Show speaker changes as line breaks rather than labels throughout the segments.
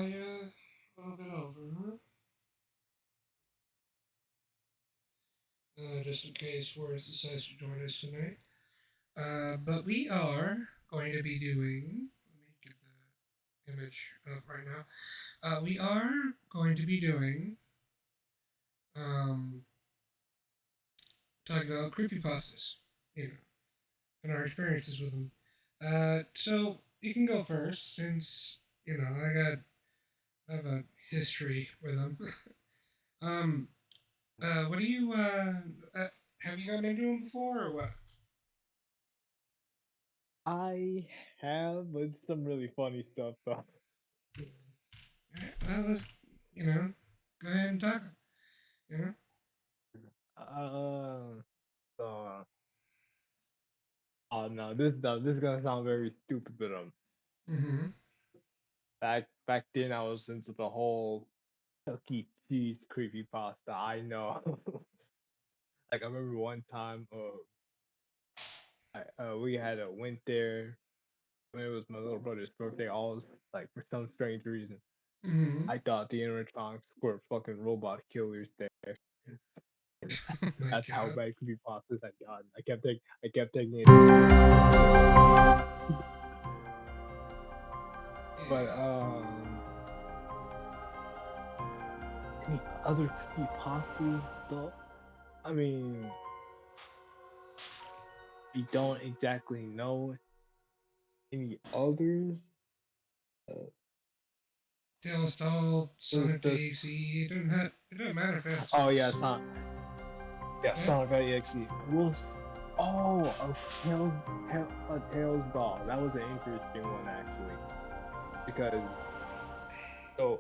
A little bit over, just in case Words decides to join us tonight. But we are going to be doing. Let me get the image up right now. We are going to be doing um, talking about creepypastas, you know, and our experiences with them. So you can go first since I have a history with them. um, what do you have you gotten into them before or what?
I have, but it's some really funny stuff though.
Alright, well, let's go ahead and talk. You know.
Um, so, oh no, this is gonna sound very stupid, but
Mm-hmm.
back then I was into the whole Chuck E. Cheese creepypasta. I know. Like I remember one time, we had a went there when it was my little brother's birthday. All was like for some strange reason,
Mm-hmm.
I thought the animatronics were fucking robot killers there.
Oh my
That's how
god.
bad creepypastas had gotten. I kept taking it seriously. But
Yeah.
any other creepypastas though? I mean, I don't exactly know any others. Uh,
Tail Stall,
there's
Sonic
just
DAC. It doesn't matter if it's
oh yeah,
yeah.
Sonic EXE. Was a Tails doll. That was an interesting one actually because so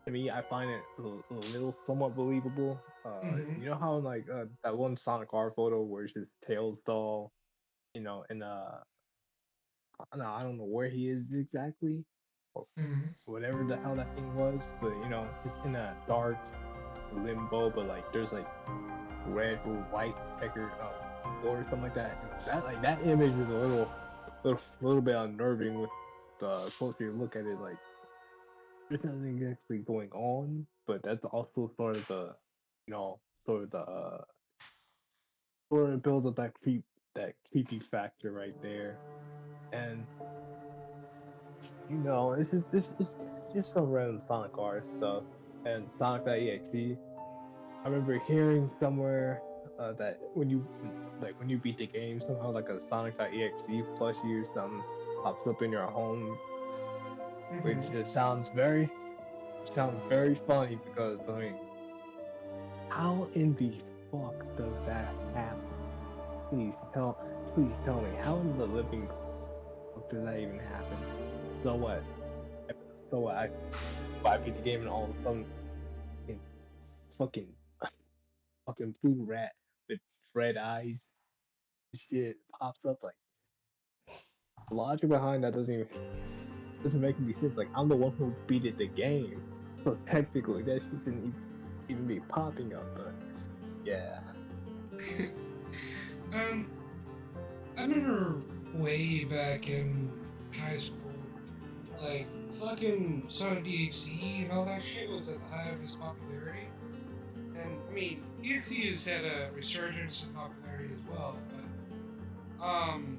to me, I find it a little somewhat believable.
Mm-hmm.
You know how like that one Sonic R photo where it's just Tails doll, and I don't know where he is exactly, or
Mm-hmm.
whatever the hell that thing was, but it's in a dark limbo, but like there's like red or white checkered floor or something like that. And that image is a little bit unnerving with the closer you look at it. Like there's nothing actually going on, but that's also sort of the you know sort of the sort of builds up that creepy factor right there. And it's just some random Sonic R stuff and Sonic.exe. I remember hearing somewhere that when you beat the game, somehow like a Sonic.exe plushie or something pops up in your home, which
Mm-hmm.
just sounds very funny because I mean, how in the fuck does that happen? Please tell, please tell me how in the living fuck does that even happen? So what? So what? I beat the game and all of a sudden, fucking fucking fucking blue rat with red eyes shit pops up. Like the logic behind that doesn't make any sense. Like I'm the one who beat it the game, so technically that shit shouldn't even be popping up. But yeah,
um, I remember way back in high school, like fucking Sonic DHC and all that shit was at the height of its popularity. And I mean, EXE has had a resurgence in popularity as well, but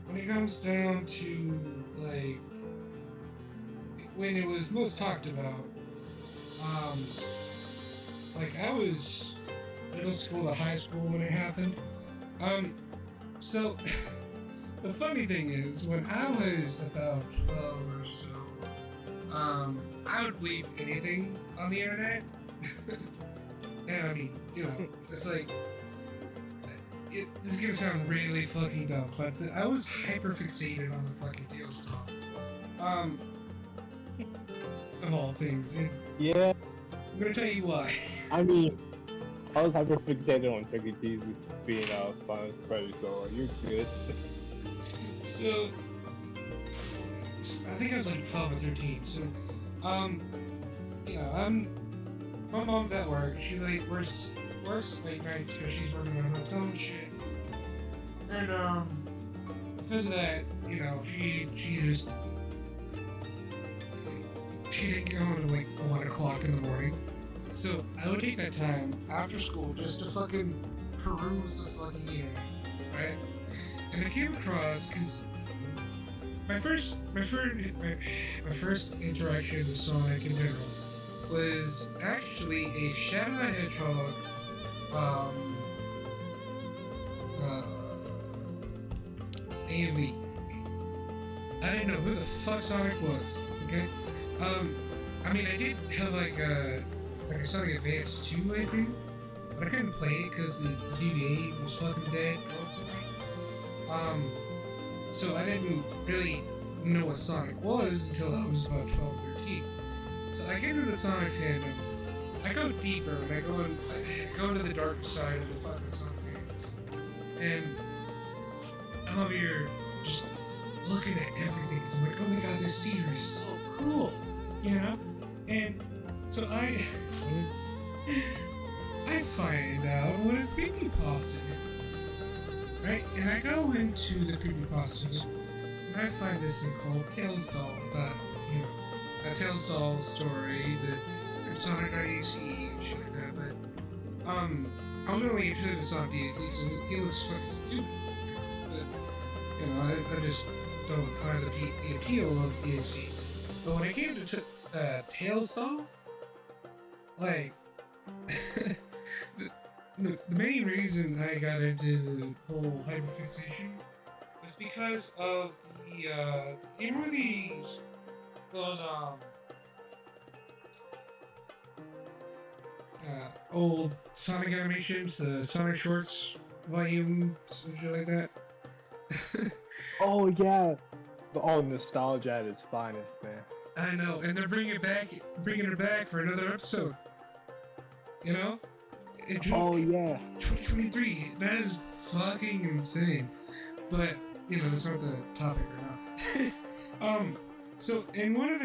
when it comes down to like when it was most talked about, um, like I was middle school to high school when it happened. Um, so the funny thing is, when I was about 12 or so, I would believe anything on the internet. And I mean, it's like this is gonna sound really fucking dumb, but I was hyper fixated on the fucking deal stop. Um, of all things,
yeah.
I'm gonna tell you why.
I mean, I was hyper fixated on Chuck E. Cheese being Final Freddy, so you're good.
So I think I was like 12 or 13. So, um, I'm my mom's at work. She like works late nights because she's working on a hotel and shit. And because of that, she just she didn't get home until like 1 o'clock in the morning. So I would take that time after school just to fucking peruse the fucking internet, right? And I came across because my first interaction with Sonic in general was actually a Shadow the Hedgehog AMV. I didn't know who the fuck Sonic was. Okay. I mean, I did have like a Sonic Advance 2, I think, but I couldn't play it because the DVA was fucking dead. So I didn't really know what Sonic was until I was about 12, 13. So I get into the Sonic fandom. I go deeper and I go into the darker side of the fucking Sonic games. And I'm over here just looking at everything. I'm like, oh my god, this series is so cool, you know? And so I find out what a creepypasta is, right? And I go into the creepypastas, and I find this thing called Tales Doll, a Tales Doll story that Sonic IAC and shit like that. But I was only interested in Sonic IAC, so it looks fucking stupid. But I just don't find the appeal of EAC. But when I came to Tales Doll, like the main reason I got into the whole hyperfixation was because of the you know those old Sonic animations, the Sonic Shorts volume, something like that.
Oh yeah. Oh, nostalgia at its finest, man.
I know, and they're bringing it back for another episode. You know?
Oh yeah.
2023. That is fucking insane. But that's not the topic right now. So in one of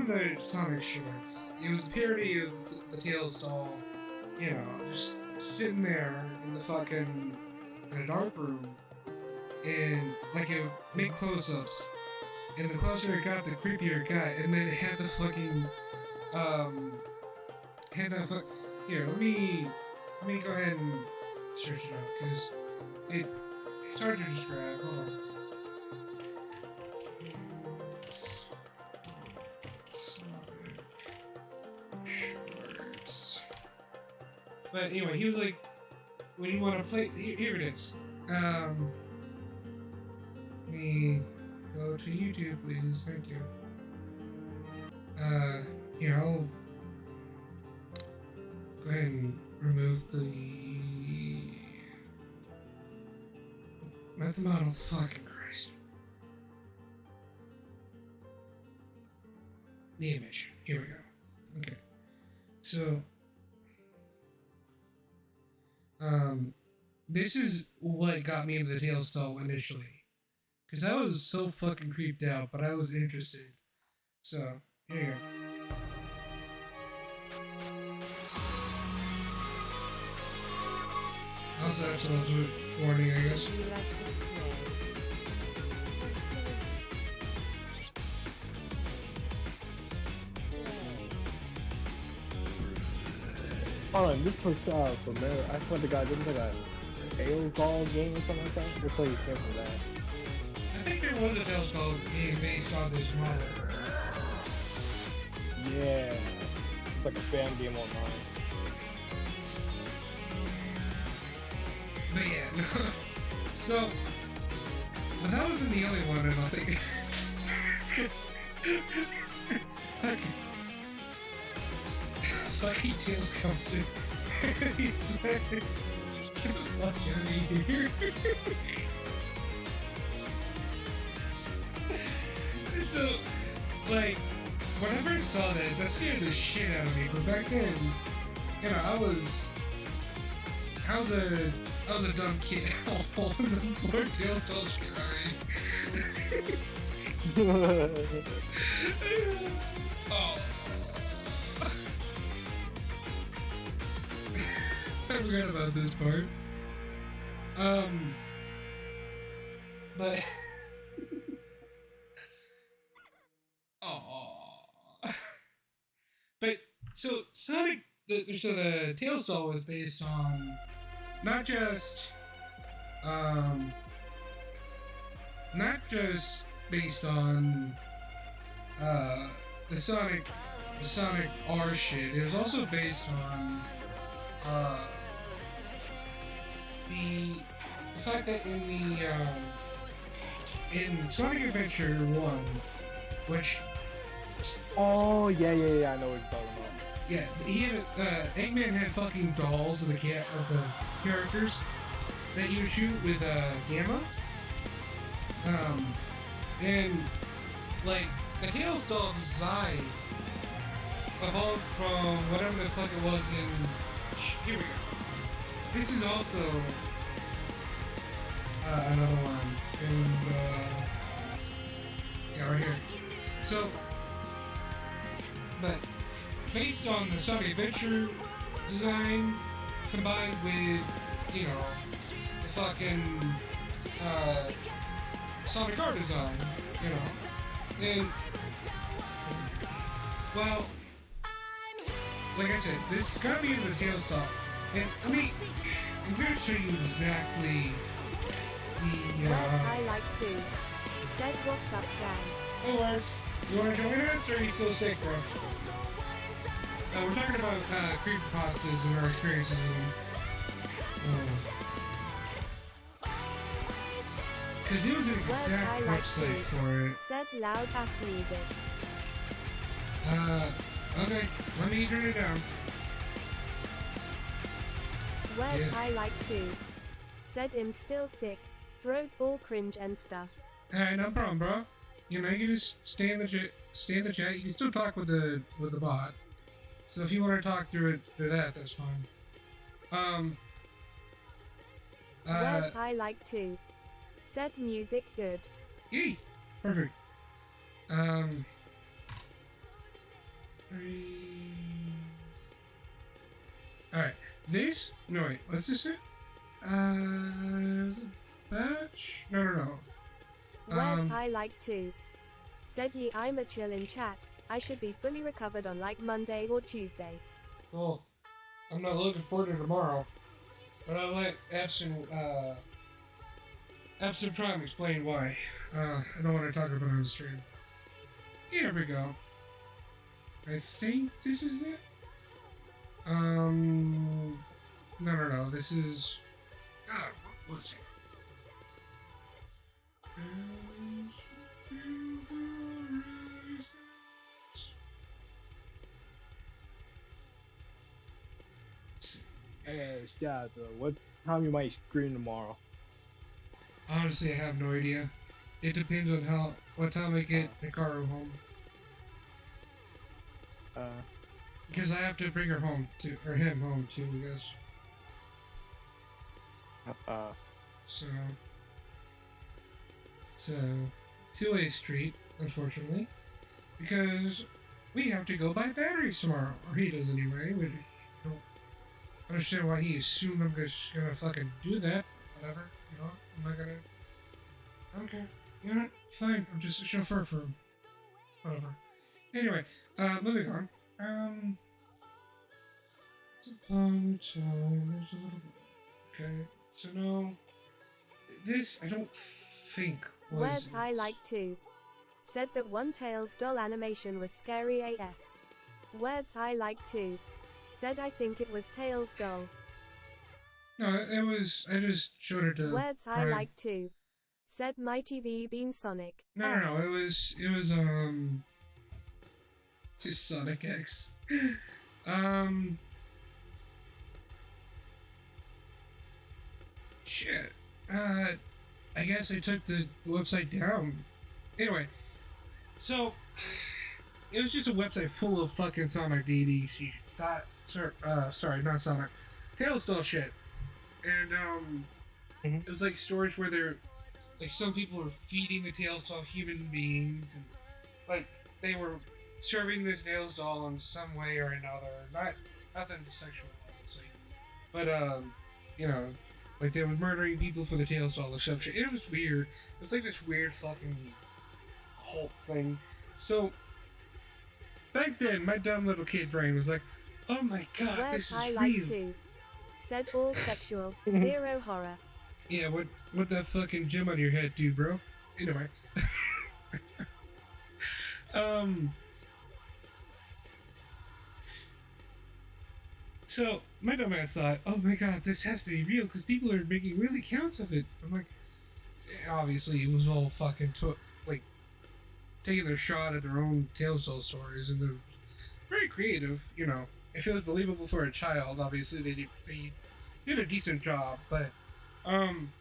the Sonic shorts, it was a parody of the Tails doll. Just sitting there in a dark room, and like it would make close-ups. And the closer it got, the creepier it got, and then it had the fucking, here, let me go ahead and search it up, because it's hard to describe. Hold on. Sonic Shorts. But anyway, he was like, when you want to play, here it is. Let me go to YouTube, please. Thank you. I'll go ahead and remove not the model. Fucking Christ. The image. Here we go. Okay. So, this is what got me into the Tails doll initially. Because I was so fucking creeped out, but I was interested. So, here you go. Also, that's a warning, I guess.
Hold on, this was familiar. I swear to God, this was like a Tails Doll game or something like that. This place came from that.
I think there was a Tails doll game based on this model.
Yeah, it's like a fan game online.
But yeah, no. So, but that wasn't the only one, I don't think. Fucking Tails comes in. He's like, get the fuck out of here. And so, like, when I first saw that scared the shit out of me. But back then, I was a dumb kid. Oh, the poor Tails doll's crying. Oh. I forgot about this part. But oh, But so Sonic, the Tails doll was based on not just um, not just based on uh, the Sonic the Sonic R shit. It was also based on uh, the fact that in Sonic Adventure 1, which
Oh yeah. I know what you're talking about.
yeah, he had Eggman had fucking dolls of the characters that you would shoot with Gamma. And like the Tails doll design evolved from whatever the fuck it was in. Here we go. This is also another one, and yeah, right here. So, but based on the Sonic Adventure design combined with, you know, the fucking Sonic art design, you know, and well, like I said, this is gonna be in the Tails doll, and I'm gonna show you exactly the
I like to. Said what's up, Dan?
Hey, Lars. You want to join us, or are you still sick, bro? We're talking about creepypastas and our experiences with them. Because it was an exact website for it.
Said loud ass music.
Okay. Let me turn it down.
Words
Yeah.
I like to. Said in still sick. Throat all cringe and stuff.
Alright, no problem, bro. You know, you can just stay in the chat. You can still talk with the bot. So if you want to talk through that, that's fine.
Words I like to. Said music good.
Yay! Perfect. Alright. This? No, wait. What's this? Batch? No.
Words I like to. Said ye I'm a chill in chat. I should be fully recovered on like Monday or Tuesday.
Well, I'm not looking forward to tomorrow. But I'll let Epson Prime explain why. I don't want to talk about it on the stream. Here we go. I think this is it. No. This is. God, what was it?
Yeah, what time you might scream tomorrow?
Honestly, I have no idea. It depends on what time I get Hikaru home. Because I have to bring her home too, or him home too, I guess. So it's a two-way street, unfortunately, because we have to go buy batteries tomorrow, or he does anyway. Which I don't understand why he assumed I'm just gonna fucking do that. Whatever, you know, I'm not gonna. I don't care. You know what? Fine. I'm just a chauffeur for him. Whatever. Anyway, moving on. It's a long time. There's a little bit. Okay. So no. This I don't think was.
Words I like to. Said that one Tails doll animation was scary AF. Words I like to. Said I think it was Tails doll.
No, it was. I just showed it to.
Words I
Prime.
like to. Said my TV being Sonic.
No. It was. Just Sonic X. Shit. I guess I took the website down. Anyway, so it was just a website full of fucking Sonic DDC. Sorry, not Sonic. Tails doll shit. And it was like stories where they're like some people were feeding the Tails doll human beings, and like they were serving the Tails doll in some way or another. Nothing sexual, obviously, but you know, like they were murdering people for the Tails doll or some shit. It was weird. It was like this weird fucking cult thing. So back then, my dumb little kid brain was like, "Oh my god,
Words
this is
I
real."
like too. Said all sexual, zero horror.
Yeah, what that fucking gem on your head do, bro? Anyway, um, so my dumb ass thought, "Oh my god, this has to be real because people are making real accounts of it." I'm like, obviously it was all fucking like taking their shot at their own tale stories, and they're very creative. You know, if it was believable for a child, obviously they did a decent job. But um,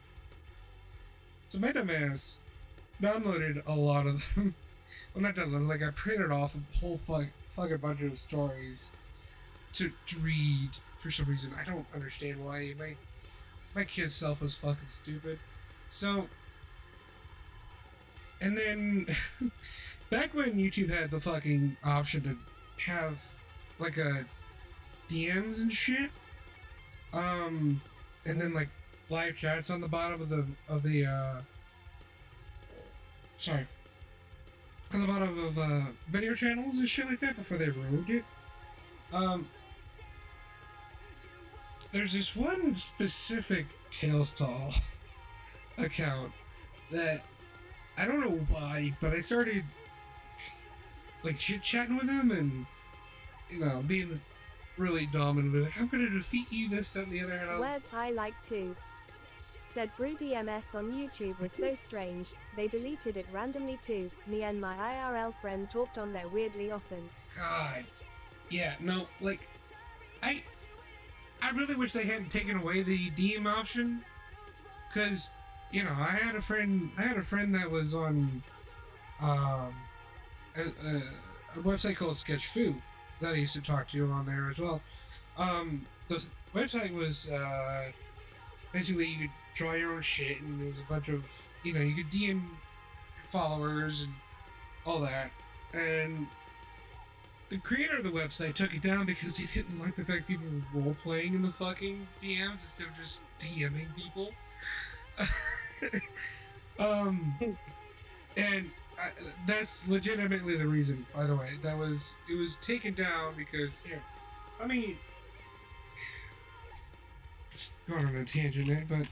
so my dumbass downloaded a lot of them. Well, not downloaded. Like I printed off a whole fucking bunch of stories to read for some reason. I don't understand why. My kid self was fucking stupid. So, and then back when YouTube had the fucking option to have like a DMs and shit, and then like live chats on the bottom of the sorry, on the bottom of video channels and shit like that before they removed it. There's this one specific Tales Tall account that I don't know why, but I started like chit chatting with him and being really dumb and be like, I'm gonna defeat you, this, that, and the other. And
Words I like too. Said Broody MS on YouTube was so strange, they deleted it randomly too. Me and my IRL friend talked on there weirdly often.
God. Yeah, no, like, I really wish they hadn't taken away the DM option, because, I had a friend that was on, a website called Sketchfoo that I used to talk to on there as well. The website was, basically you could draw your own shit, and there was a bunch of, you could DM followers and all that, and the creator of the website took it down because he didn't like the fact people were role-playing in the fucking DMs instead of just DMing people. And that's legitimately the reason, by the way. It was taken down because, I mean, going on a tangent there, but,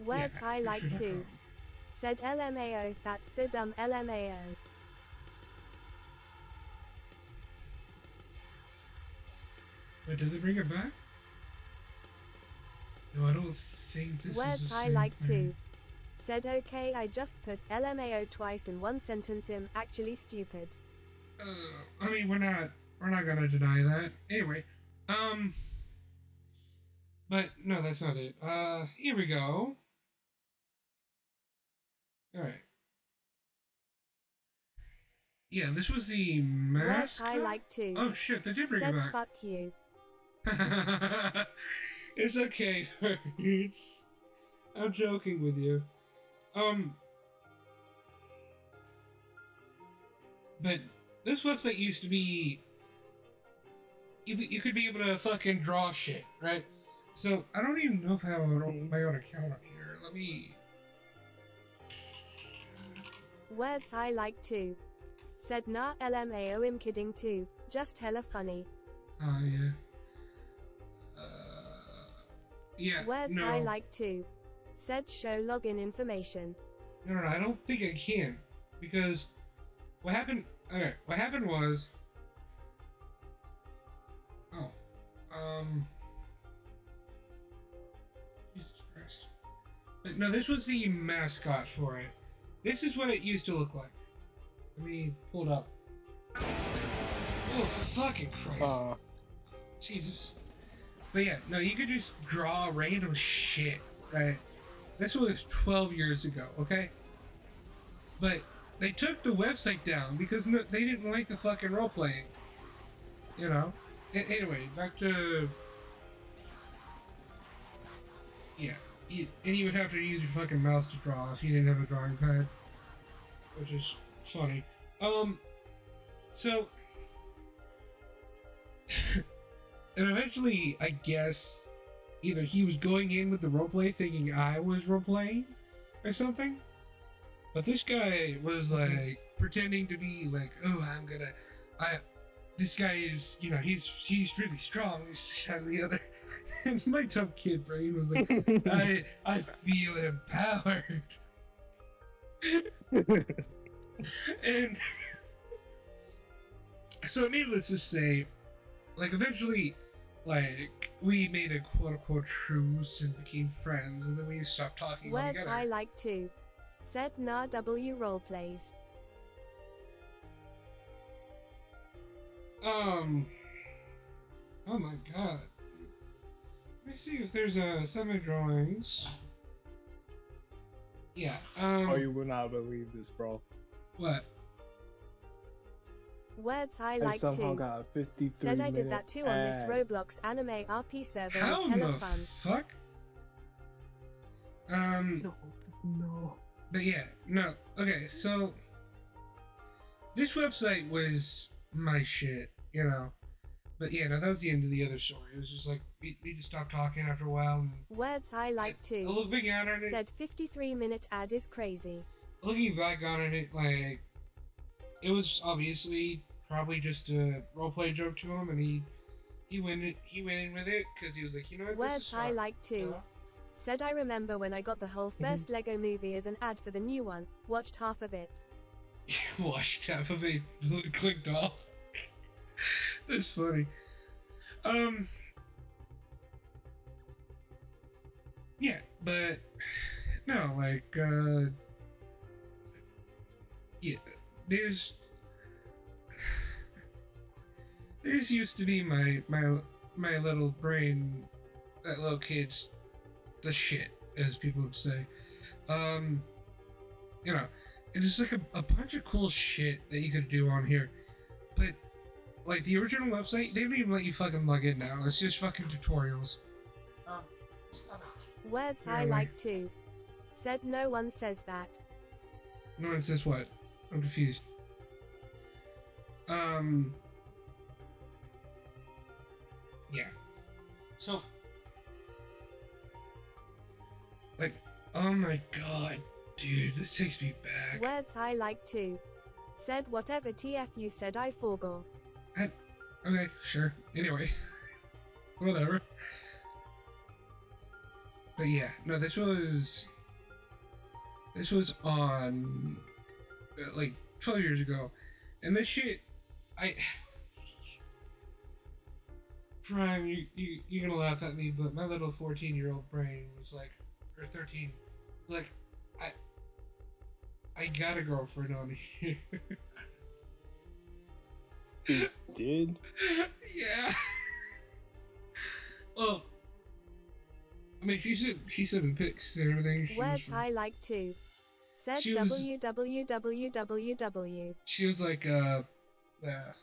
Words
yeah,
I like
sure.
too. Said LMAO, that's so dumb LMAO.
Wait, did they bring it back? No, I don't think this
Words
is the
I
same
like
thing.
too. Said okay, I just put LMAO twice in one sentence. Actually stupid.
I mean, we're not gonna deny that. Anyway, but no, that's not it. Here we go. All right. Yeah, this was the
Words
mascot.
I like too.
Oh shit, they did bring
Said
it back.
fuck you.
It's okay, Birds. I'm joking with you. But this website used to be. You could be able to fucking draw shit, right? So I don't even know if I have my own account on here. Let me.
Words I like too. Said nah LMAO, I'm kidding too. Just hella funny.
Oh yeah. Yeah.
Words
no.
I like too. Said show login information.
No, I don't think I can, because what happened? Okay, what happened was. Oh, Jesus Christ! But no, this was the mascot for it. This is what it used to look like. Let me pull it up. Oh, fucking Christ! Jesus. But yeah, no, you could just draw random shit, right? This was 12 years ago, okay? But they took the website down because they didn't like the fucking role playing. Anyway, back to. Yeah. And you would have to use your fucking mouse to draw if you didn't have a drawing pad. Which is funny. So. And eventually, I guess, either he was going in with the roleplay thinking I was roleplaying or something. But this guy was like pretending to be like, oh, this guy is, he's really strong, this and the other. And my tough kid brain was like, I feel empowered. And so needless to say, like eventually, like we made a quote unquote truce and became friends, and then we stopped talking
Words
altogether.
I like too. Said Na W roleplays.
Oh my god. Let me see if there's semi drawings. Yeah.
Oh, you will not believe this, bro.
What?
Words I
I
like
somehow
too.
got a 53
Said I did
minute
that too on this
ad.
Roblox anime RP server.
How
Was
in
hella
the
fun.
fuck?
No.
But yeah, no. Okay, so this website was my shit, you know. But yeah, no, that was the end of the other story. It was just like we just stopped talking after a while. And
Words I like too.
looking out on it,
Said 53-minute ad is crazy.
looking back on it, like it was obviously probably just a roleplay joke to him, and he went in with it because he was like, you know what, this is
Words I
fun.
like too. Said I remember when I got the whole first Lego movie as an ad for the new one. Watched half of it.
Watched half of it, just clicked off. That's funny. Yeah, but no, like, yeah, there's used to be my little brain, that little kid's the shit, as people would say. You know, it's just like a bunch of cool shit that you could do on here, but like the original website, they don't even let you fucking log in now. It's just fucking tutorials.
Words
Yeah,
I
like-
like too. Said no one says that.
No one says what? I'm confused. Yeah. So, like, oh my god, dude, this takes me back.
Words I like too. Said whatever TF you said I forgo.
Okay, sure. Anyway, whatever. But yeah, no, this was on like 12 years ago, and this shit, Prime, you're gonna laugh at me, but my little 14-year-old brain was like, or 13, was like, I got a girlfriend on here.
Did?
Yeah. Well, I mean, she sent me pics and everything.
Words I like too. Said
She was-
www.
She was like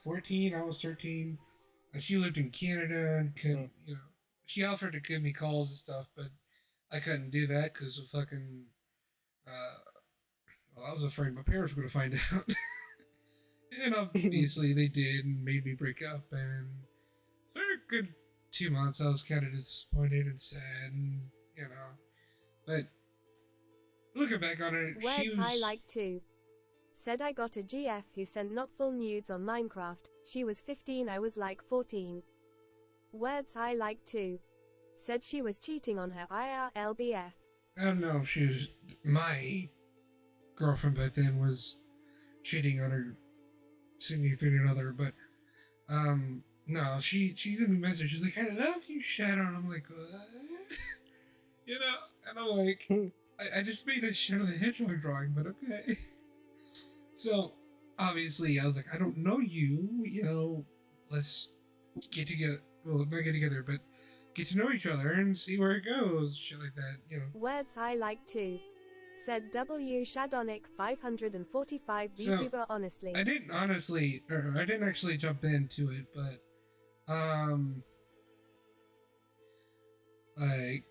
14, I was 13. And she lived in Canada and could, you know, she offered to give me calls and stuff, but I couldn't do that because of fucking, well, I was afraid my parents were going to find out. And obviously they did and made me break up. And for a good 2 months, I was kind of disappointed and sad, and, you know. But looking back on it,
Words
she was.
I like too. Said I got a GF who sent not full nudes on Minecraft. She was 15, I was like 14. Words I like too. Said she was cheating on her IRLBF.
I don't know if she was. My girlfriend back then was cheating on her significant other, but no, she sent me a message. She's like, I love you, Shadow. And I'm like, what? You know, and I'm like, I just made a Shadow the Hedgehog drawing, but okay. So obviously I was like, I don't know you, you know, let's get together. Well, not get together, but get to know each other and see where it goes. Shit like that, you know.
Words I like too. Said W Shadonic 545
So,
VTuber honestly.
I didn't actually jump into it, but like,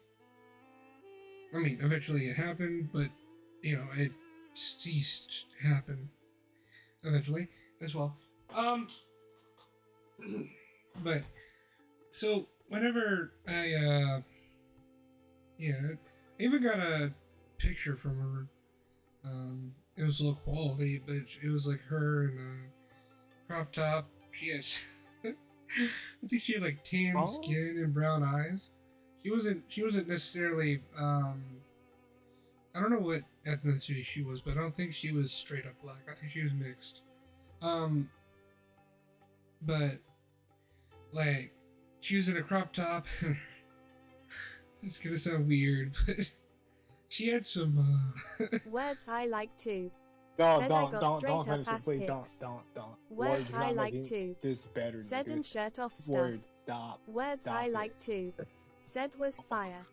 I mean, eventually it happened, but you know, it ceased to happen eventually as well. But so whenever I Yeah, I even got a picture from her. It was low quality, but it was like her in a crop top. She had, I think she had like tan
Oh,
skin and brown eyes. She wasn't necessarily. I don't know what ethnicity she was, but I don't think she was straight up black. I think she was mixed. Um, but like she was in a crop top. It's gonna sound weird, but she had some.
Words I like too.
don't,
Said I
don't,
got
don't,
straight
don't
up
finish it,
ass
please.
pics.
Don't.
Words
Words are
I
not
like
making
too.
this better.
Said
nigga.
and shirt off stuff.
Word, stop.
Words
Stop
I
it.
like too. Said was fire.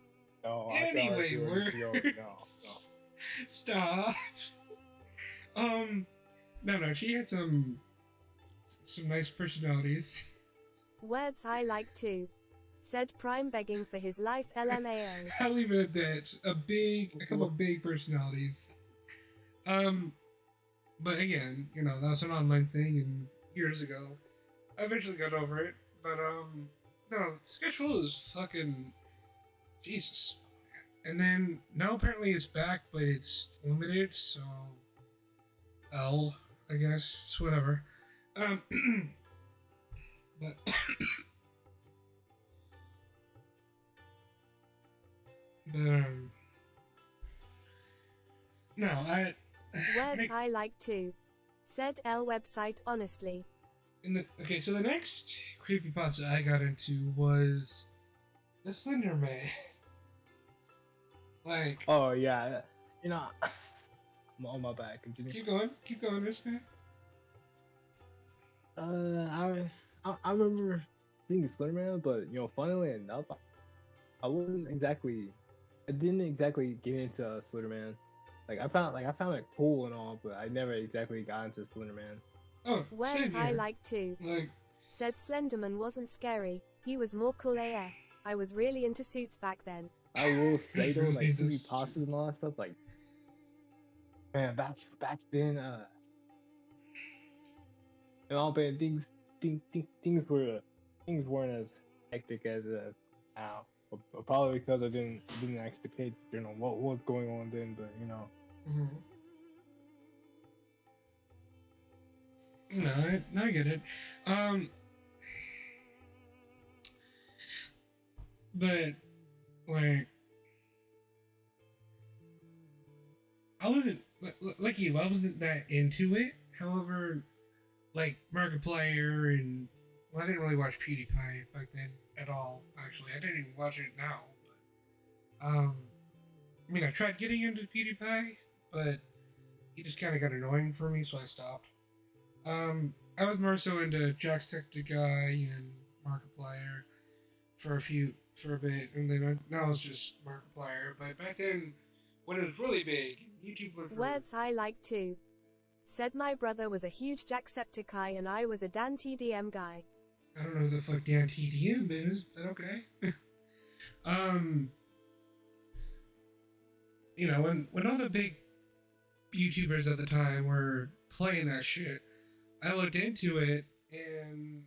No,
Anyway,
no.
words. Stop. Um, no, she had some nice personalities.
Words I like too. Said Prime begging for his life LMAO.
I'll leave it at that. A couple big personalities. But again, that was an online thing, and years ago, I eventually got over it. But no, Sketchful is fucking Jesus. And then now apparently it's back, but it's limited, so I guess it's whatever. Um, but no,
Words I like too. Said L website honestly.
okay, so the next creepypasta I got into was the Slender Man. Like,
Oh yeah, I'm on my back. Continue.
keep going, this guy.
I remember seeing Slenderman, but funnily enough, I didn't exactly get into Slenderman. I found it cool and all, but I never exactly got into Slenderman.
Oh,
Words
same
I
here.
like too.
Like,
Said Slenderman wasn't scary. He was more cool AF. I was really into suits back then.
I will say though,
Really
like
this-
creepypastas and all that stuff, like man, back then, and all bad things weren't as hectic as now. Probably because I didn't actually pay attention on what was going on then, but
mhm. No, I get it. But like, I wasn't like you. I wasn't that into it. However, like Markiplier and I didn't really watch PewDiePie back then at all. Actually, I didn't even watch it now. But I mean, I tried getting into PewDiePie, but he just kind of got annoying for me, so I stopped. I was more so into Jacksepticeye and Markiplier for a bit, and then now it's just Markiplier. But back then, when it was really big, YouTube went for
Words I like too. Said my brother was a huge Jacksepticeye and I was a Dan TDM guy.
I don't know who the fuck Dan TDM is, but okay. When all the big YouTubers at the time were playing that shit, I looked into it, and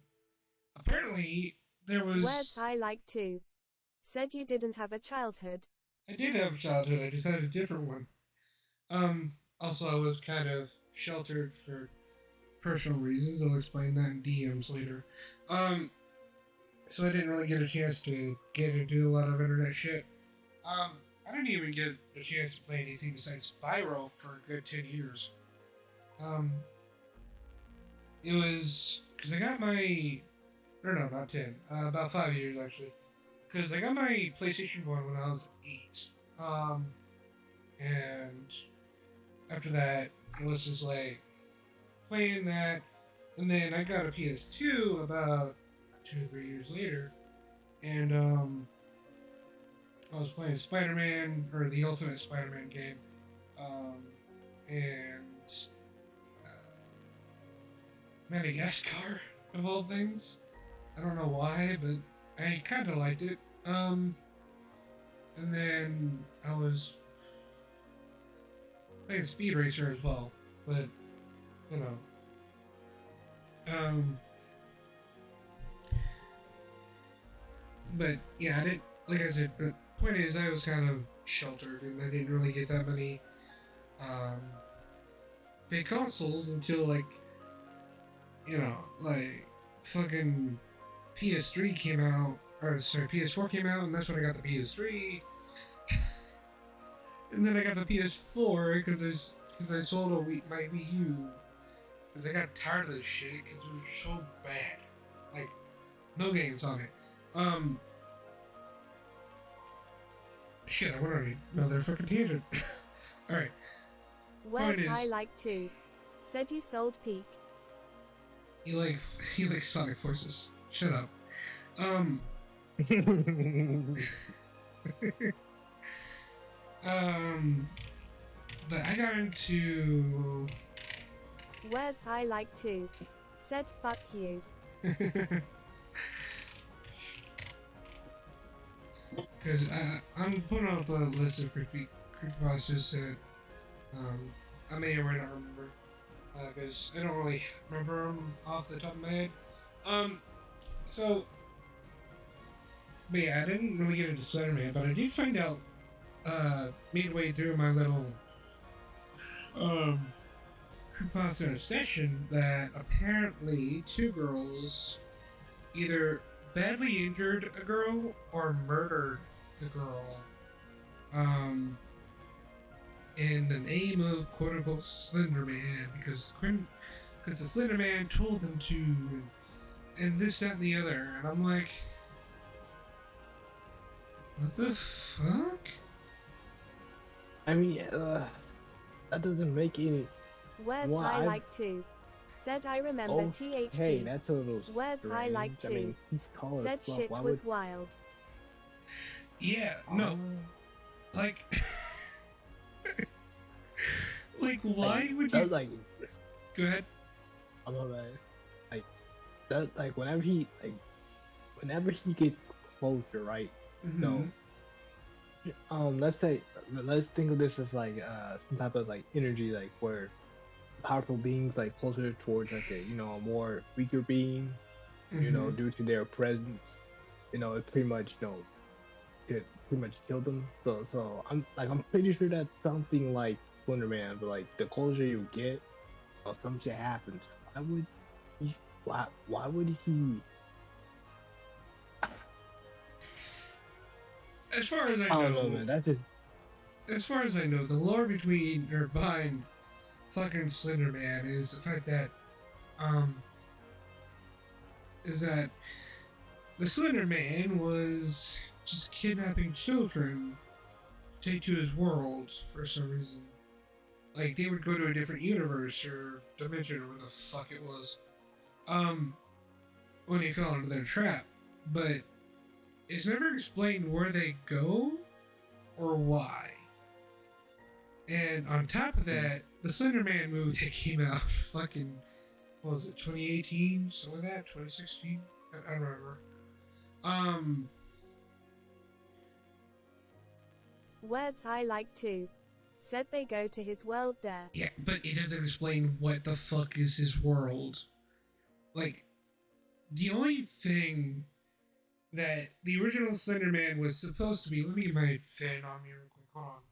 apparently there was.
Words I like too. Said you didn't have a childhood.
I did have a childhood. I just had a different one. Also, I was kind of sheltered for personal reasons. I'll explain that in DMs later. So I didn't really get a chance to get into a lot of internet shit. I didn't even get a chance to play anything besides Spyro for a good 10 years. It was because I got my. No, not 10. About 5 years actually. Because I got my PlayStation 1 when I was 8. And after that, it was just like playing that. And then I got a PS2 about 2 or 3 years later. And I was playing Spider-Man, or the Ultimate Spider-Man game. And Madagascar, of all things. I don't know why, but I kind of liked it. And then I was playing Speed Racer as well, but you know, but yeah, I didn't like I said. But point is, I was kind of sheltered, and I didn't really get that many big consoles until like, like fucking PS3 came out, or sorry, PS4 came out, and that's when I got the PS3. And then I got the PS4 because I sold my Wii U because I got tired of this shit because it was so bad, like no games on it. Shit, I went on another fucking tangent. All right.
Words I like too. Said you sold Peak.
You like Sonic Forces. Shut up. But I got into
Words I like too. Said fuck you.
Because I'm putting up a list of creepypastas that I may or may not remember. Because I don't really remember them off the top of my head. So, but yeah, I didn't really get into Slenderman, but I did find out midway through my little creepypasta session that apparently two girls either badly injured a girl or murdered the girl in the name of quote unquote Slender Man because the Slender Man told them to and this, that, and the other, and I'm like, what the fuck?
I mean, that doesn't make any.
Words I like too. Said I remember THG.
Hey, that's a little
Words
strange.
I like too.
I mean, he's calling
Said shit was wild.
Yeah, no. Like, like, why would you?
Like,
go ahead.
I'm alright. Like, that, like, whenever he gets closer, right?
Mm-hmm.
No. Let's think of this as like some type of like energy, like where powerful beings like closer towards like a a more weaker being,
Mm-hmm.
due to their presence, it pretty much it pretty much killed them. So I'm pretty sure that's something like Slender Man, but like the closer you get, some shit happens. Why would he?
As far as I
I don't
know,
know, man. That's just.
As far as I know, the lore behind fucking Slender Man is the fact that the Slender Man was just kidnapping children to take to his world for some reason. Like they would go to a different universe or dimension or whatever the fuck it was. When they fell into their trap. But it's never explained where they go or why. And on top of that, the Slender Man movie that came out fucking, what was it, 2018? Something like that? 2016? I don't remember.
Words I like too. Said they go to his world there.
Yeah, but it doesn't explain what the fuck is his world. Like, the only thing that the original Slender Man was supposed to be, let me get my fan on me real quick, hold on.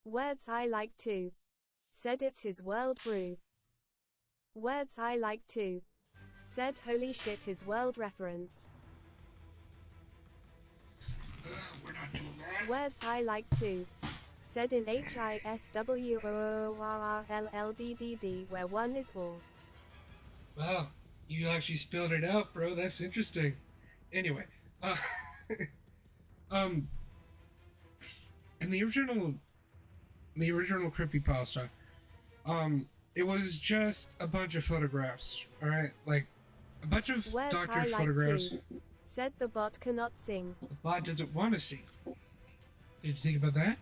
Words I like too. Said it's his world brew. Words I like too. Said holy shit his world reference.
We're not doing that.
Words I like too. Said in HISWOORRLLDDD where one is all.
Wow, you actually spelled it out, bro. That's interesting. Anyway, and the original creepypasta, it was just a bunch of photographs. All right, like a bunch of
Words
doctor's
I like
photographs.
too. Said the bot cannot sing.
The bot doesn't want to sing. Did you think about that?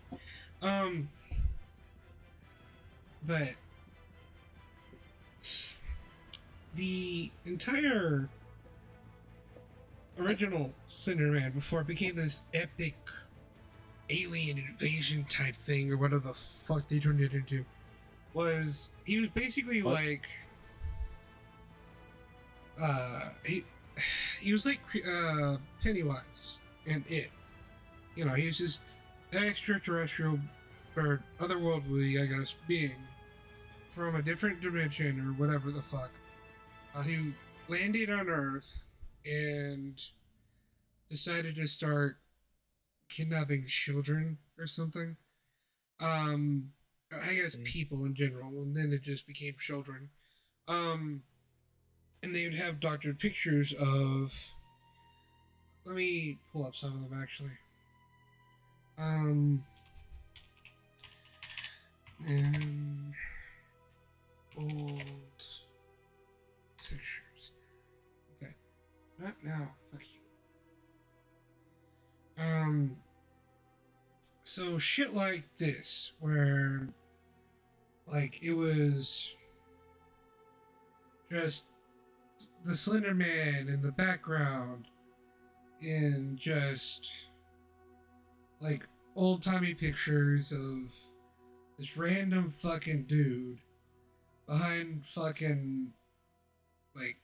But the entire original Slender Man, before it became this epic alien invasion type thing, or whatever the fuck they turned it into, he was basically
What?
like, he he was like Pennywise and It. You know, he's just extraterrestrial or otherworldly, I guess, being from a different dimension or whatever the fuck, who landed on Earth and decided to start kidnapping children or something. I guess people in general, and then it just became children. Um, and they would have doctored pictures of. Let me pull up some of them actually. And old pictures. Okay, not now. Fuck you. So shit like this, where like it was just the Slender Man in the background, and just like old timey pictures of this random fucking dude behind fucking like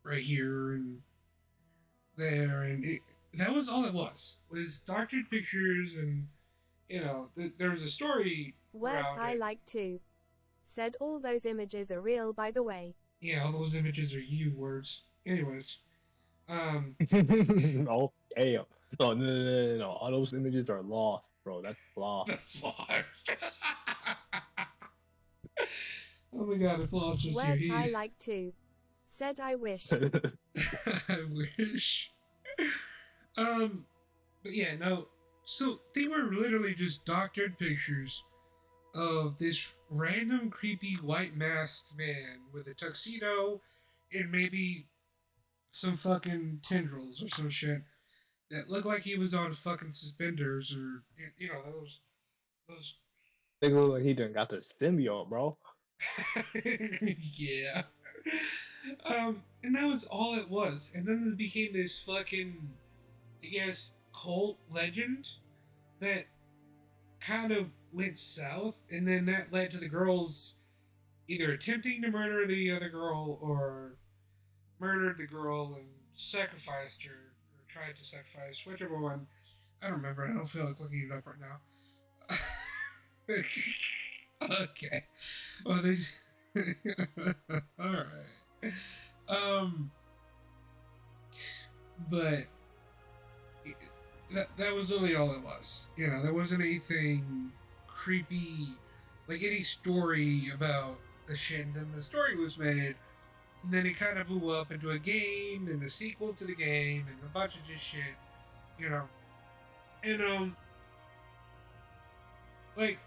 right here and there, and that was all it was doctored pictures, and you know there was a story.
Words I like too. Said all those images are real, by the way.
Yeah, all those images are you words. Anyways,
Oh, damn. No, no. All those images are lost, bro. That's lost.
That's lost. Oh my god, if lost was
Words
here.
I like too. Said I wish.
I wish. But yeah, no. So they were literally just doctored pictures of this random creepy white masked man with a tuxedo and maybe some fucking tendrils or some shit that looked like he was on fucking suspenders, or you know those.
They look like he done got the symbiote, bro.
Yeah. And that was all it was, and then it became this fucking, I guess, cult legend that kind of went south, and then that led to the girls either attempting to murder the other girl or murdered the girl and sacrificed her, or tried to sacrifice, whichever one. I don't remember. I don't feel like looking it up right now. Okay. Well, they. All right. But that was really all it was. You know, there wasn't anything creepy, like any story about the shit. And then the story was made, and then it kind of blew up into a game and a sequel to the game and a bunch of just shit. You know, and like.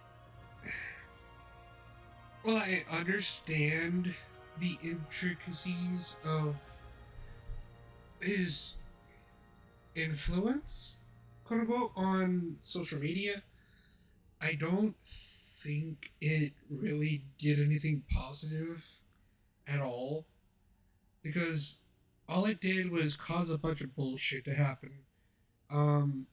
Well, I understand the intricacies of his influence, quote unquote, on social media. I don't think it really did anything positive at all, because all it did was cause a bunch of bullshit to happen. And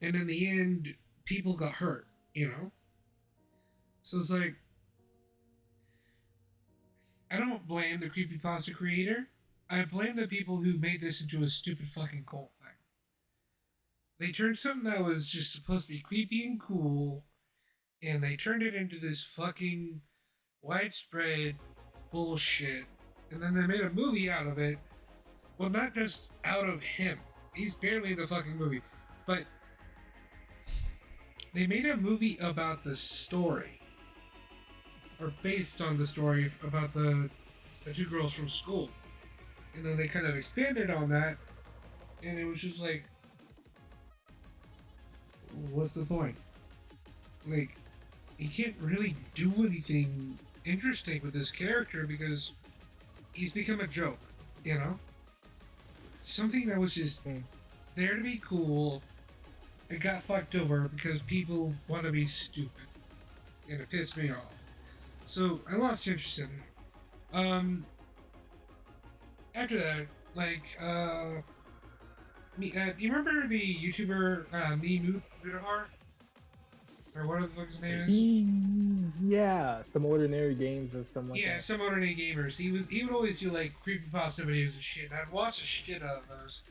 in the end, people got hurt, you know? So it's like, I don't blame the creepypasta creator. I blame the people who made this into a stupid fucking cult thing. They turned something that was just supposed to be creepy and cool, and they turned it into this fucking widespread bullshit. And then they made a movie out of it. Well, not just out of him. He's barely in the fucking movie. But they made a movie about the story. Or based on the story about the two girls from school. And then they kind of expanded on that, and it was just like, what's the point? Like, you can't really do anything interesting with this character because he's become a joke, you know? Something that was just there to be cool, it got fucked over because people want to be stupid. And it pissed me off. So I lost interest in it. After that, like, do you remember the YouTuber me Mudahar? or what the fuck his name is.
Yeah, some ordinary games and stuff like
Yeah,
that.
some ordinary gamers. He would always do like creepypasta videos and shit. And I'd watch the shit out of those.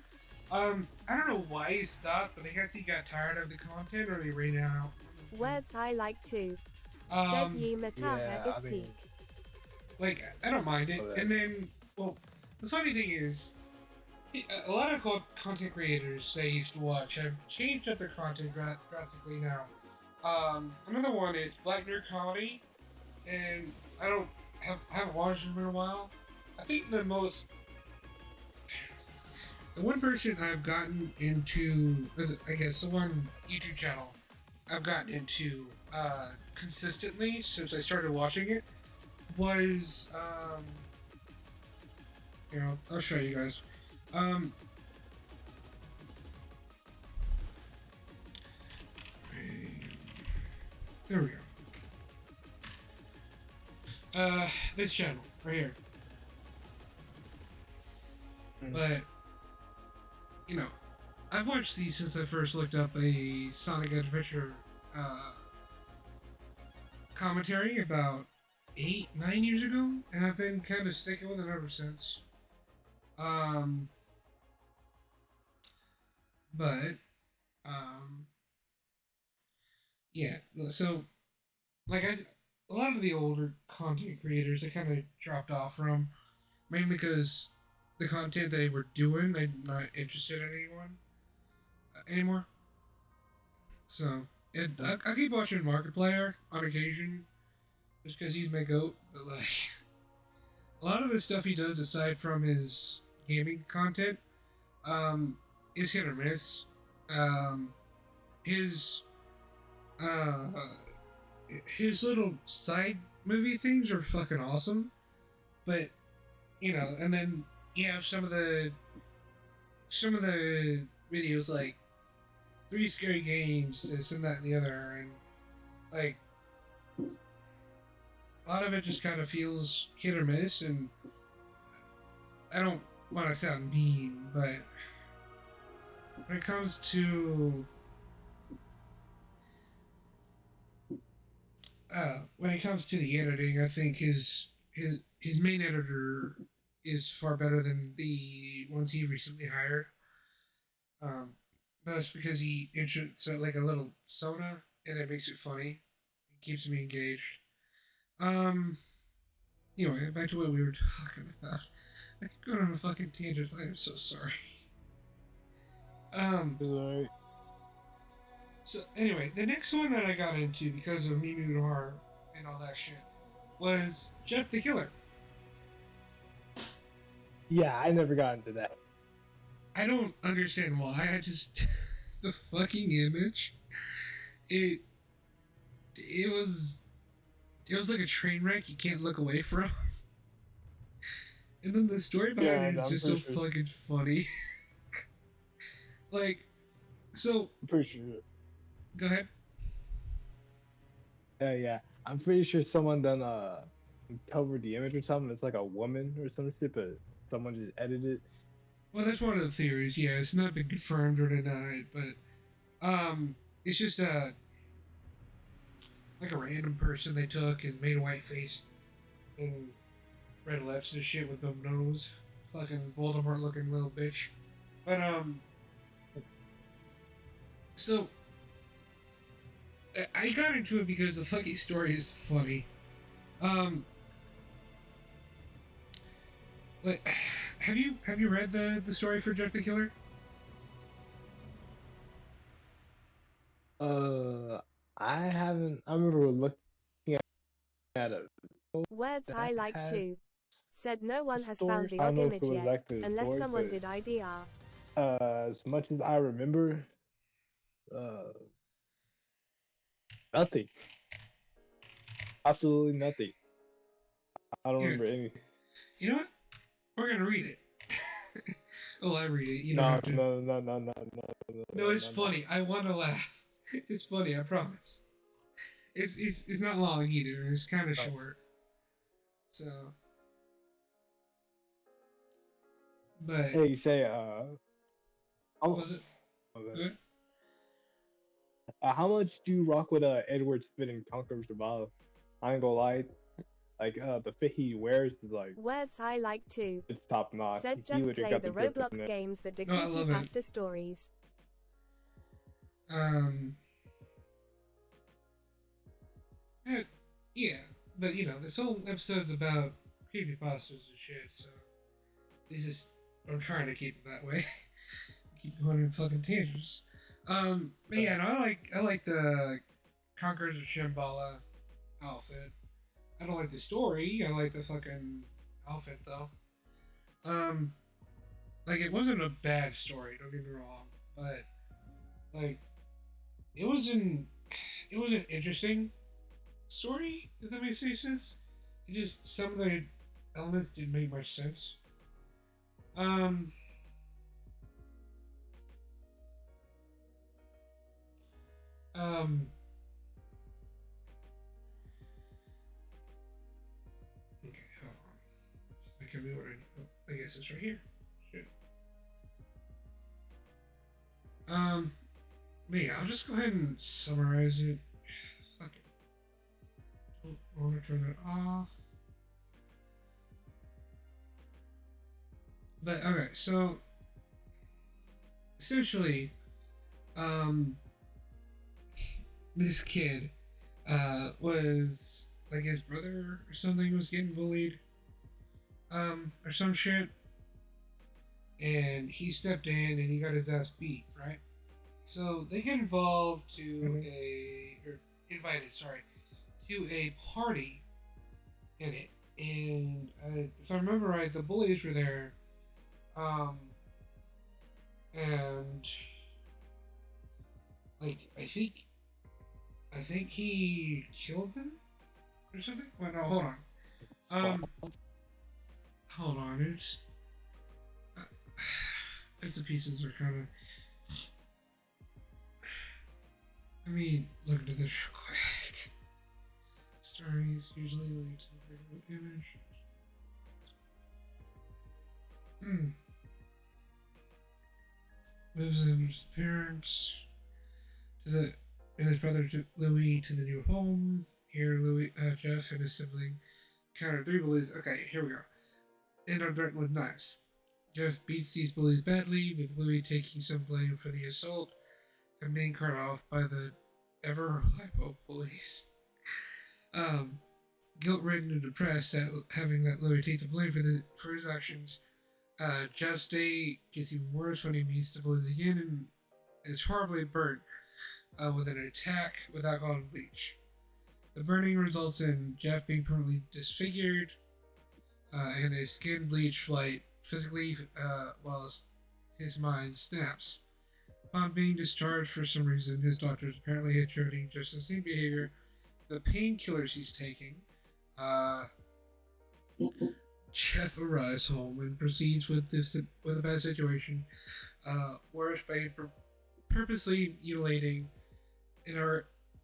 I don't know why he stopped, but I guess he got tired of the content or he ran out.
Words I like too. Said
Um,
ye mataha
Yeah,
is
I mean,
peak.
like I don't mind it.
Oh,
And then, well, the funny thing is, a lot of content creators I used to watch have changed up their content drastically now. Another one is Black Nerd Comedy, and I don't haven't watched him in a while. I think the one person I've gotten into, I guess the one YouTube channel I've gotten into consistently since I started watching it was I'll show you guys. Um, there we go. This channel right here. But I've watched these since I first looked up a Sonic Adventure commentary about 8, 9 years ago, and I've been kind of sticking with it ever since. Um, but yeah. So like a lot of the older content creators I kind of dropped off from, mainly because the content they were doing I'm not interested in anymore. So I keep watching Markiplier on occasion, just because he's my goat. But like a lot of the stuff he does aside from his gaming content, is hit or miss. Um, his uh, his little side movie things are fucking awesome, but and then you have some of the videos like 3 scary games, this and that and the other, and like a lot of it just kind of feels hit or miss. And I don't want to sound mean, but when it comes to the editing, I think his main editor is far better than the ones he recently hired. Um, that's because he introduced like a little soda, and it makes it funny. It keeps me engaged. Um. Anyway, back to what we were talking about. I could go on a fucking tangent. I am so sorry. Um.
Alright.
So anyway, the next one that I got into because of Me New Horror and all that shit was Jeff the Killer.
Yeah, I never got into that.
I don't understand why. I just the fucking image. It it was like a train wreck you can't look away from. And then the story behind
Yeah,
it is
I'm
just so
pretty sure.
fucking funny. Like, so
I'm pretty sure.
go ahead.
Yeah. I'm pretty sure someone done covered the image or something. It's like a woman or some shit, but someone just edited it.
Well, that's one of the theories. Yeah, it's not been confirmed or denied, but it's just like a random person they took and made a white face and red lips and shit with no nose. Fucking Voldemort looking little bitch. But so I got into it because the fucking story is funny. Um, like, have you read the story for Jeff the Killer?
I haven't. I remember looking at it.
Words I
That
like
had
too. Said no one has
story.
found the
I don't
OG
know if it
image
was
yet,
actually a
unless
story,
someone did IDR.
but as much as I remember, uh, nothing. Absolutely nothing. I don't
Here,
remember anything.
you know what? We're gonna read it. Oh, I read it. You don't
No,
have to. No, it's
no.
funny. I want to laugh. It's funny. I promise. It's not long either. It's kind of
No.
short. So, but
Hey, say
was it
okay.
good?
How much do you rock with Edward's fit in Conquer Survive? I ain't gonna lie, like the fit he wears is like
Words I like too.
it's top notch.
Said
He
just
literally
play
got
the
the drip in
Roblox
it.
games that do
No, I love it.
creepypasta stories.
Yeah, yeah, but you know, this whole episode's about creepypastas and shit, so this is I'm trying to keep it that way. Keep going in fucking tangents. But yeah, no, I like the Conquerors of Shambhala outfit. I don't like the story. I like the fucking outfit though. Um, like it wasn't a bad story. Don't get me wrong, but like it was an interesting story. If that makes any sense. It just some of the elements didn't make much sense. Um. Um. Okay, hold on. I can be what I guess it's right here. Shit. But yeah, I'll just go ahead and summarize it. Fuck it. Don't want to turn it off. But okay, so essentially, this kid, was like his brother or something was getting bullied, or some shit, and he stepped in and he got his ass beat, right? So they get involved to invited, sorry, to a party in it, and if I remember right, the bullies were there, and like I think he killed them or something. Wait, no, hold on. Hold on. Uh, it's the pieces are kind of. Let me look into this real quick. Stories usually lead to a visual image. Moves in his parents and his brother Louis to the new home. Here, Jeff and his sibling encounter 3 bullies. Okay, here we go. And are threatened with knives. Jeff beats these bullies badly, with Louis taking some blame for the assault and being cut off by the ever reliable police. Guilt-ridden and depressed at having let Louis take the blame for his actions, Jeff's day gets even worse when he meets the bullies again and is horribly burnt with an attack with alcohol and bleach. The burning results in Jeff being permanently disfigured and his skin bleached white physically while his mind snaps. Upon being discharged for some reason, his doctors apparently attributing just the same behavior to the painkillers he's taking. Jeff arrives home and proceeds with a bad situation, worse by purposely mutilating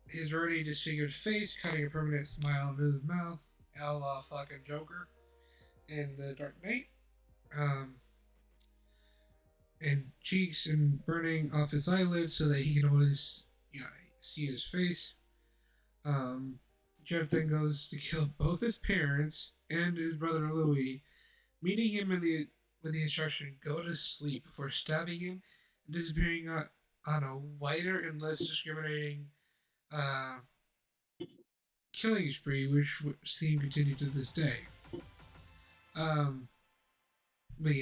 his already disfigured face, cutting a permanent smile into his mouth, a la fucking Joker in The Dark Knight. And cheeks and burning off his eyelids so that he can always, see his face. Jeff then goes to kill both his parents and his brother Louis, meeting him with the instruction, go to sleep, before stabbing him and disappearing on a wider and less discriminating killing spree, which seems continued to this day. But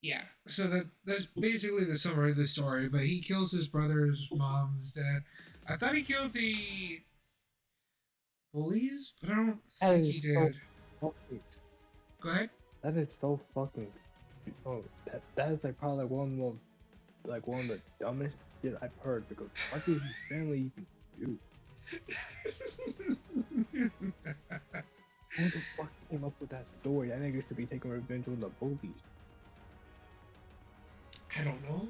yeah, so that's basically the summary of the story. But he kills his brother, his mom, his dad. I thought he killed the bullies, but I don't think he did. Go ahead.
That is so fucking. Oh, that is like probably one of the dumbest shit I've heard, because what did his family even do? Who the fuck came up with that story? That nigga should be taking revenge on the bullies.
I don't know.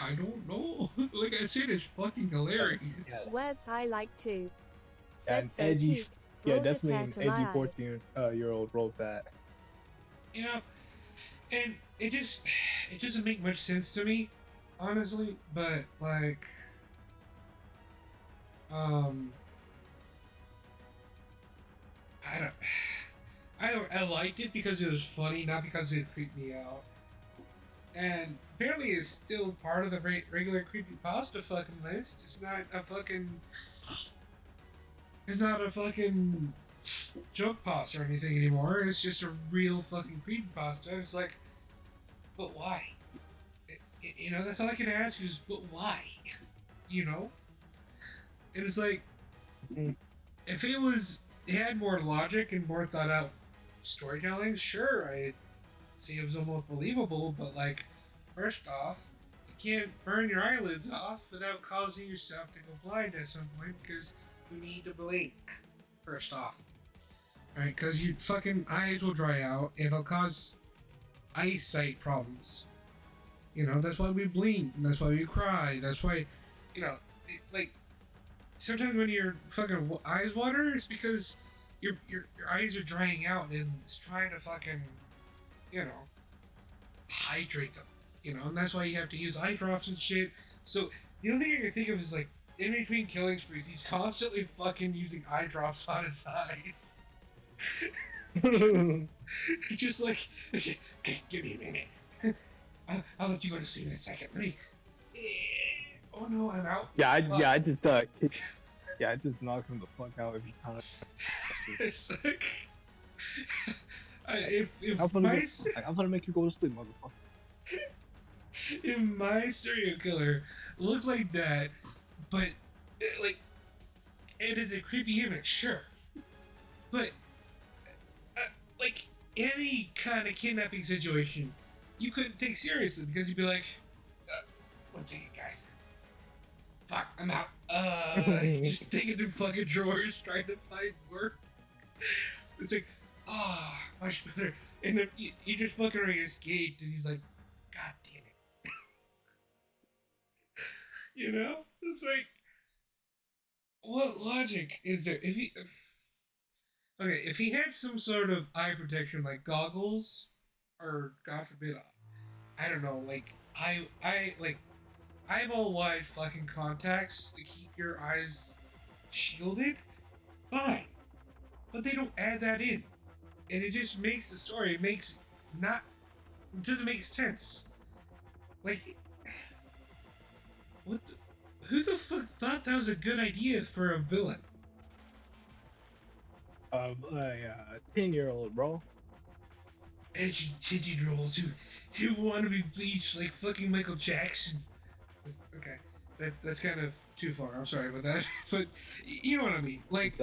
I don't know. Like I said, it's fucking hilarious.
Yeah.
Words I like too.
And
Said so
edgy.
cute.
Yeah,
Brought a
definitely
tear
an
to
edgy
my eye.
14-year-old wrote that.
And it doesn't make much sense to me. honestly, but like, um, I don't, I liked it because it was funny, not because it creeped me out. And apparently, it's still part of the regular creepypasta fucking list. It's not a fucking joke pasta or anything anymore. It's just a real fucking creepypasta. It's like, but why? You know, that's all I can ask is, but why? You know, and it's like,
Mm.
if it had more logic and more thought out storytelling, sure, I see it was almost believable. But like, first off, you can't burn your eyelids off without causing yourself to go blind at some point because you need to blink. First off, right? Because your fucking eyes will dry out and it'll cause eyesight problems. You know, that's why we blink, and that's why we cry. That's why, like sometimes when your fucking eyes water, it's because your eyes are drying out and it's trying to fucking, you know, hydrate them. You know, and that's why you have to use eye drops and shit. So the only thing I can think of is like in between killing sprees, he's constantly fucking using eye drops on his eyes. Just like, okay, give me a minute. I'll let you go to sleep in a second. Let me. Oh no, I'm out.
I just knocked him the fuck out if he kind of.
It's like, if
I'm gonna make you go to sleep, motherfucker.
if my serial killer looked like that, but like it is a creepy image, sure, but like any kind of kidnapping situation, you couldn't take seriously because you'd be like, one second, guys. Fuck, I'm out. Just digging through fucking drawers trying to find work. It's like, much better. And then you just fucking already escaped, and he's like, God damn it. You know? It's like, what logic is there? If he had some sort of eye protection, like goggles, or God forbid, I don't know, like, like, eyeball wide fucking contacts to keep your eyes shielded, fine. But they don't add that in. And it just makes the story, it doesn't make sense. Like, who the fuck thought that was a good idea for a villain?
A 10-year-old, bro.
Edgy titty-rolls who want to be bleached like fucking Michael Jackson. Okay, that's kind of too far. I'm sorry about that, but you know what I mean. Like,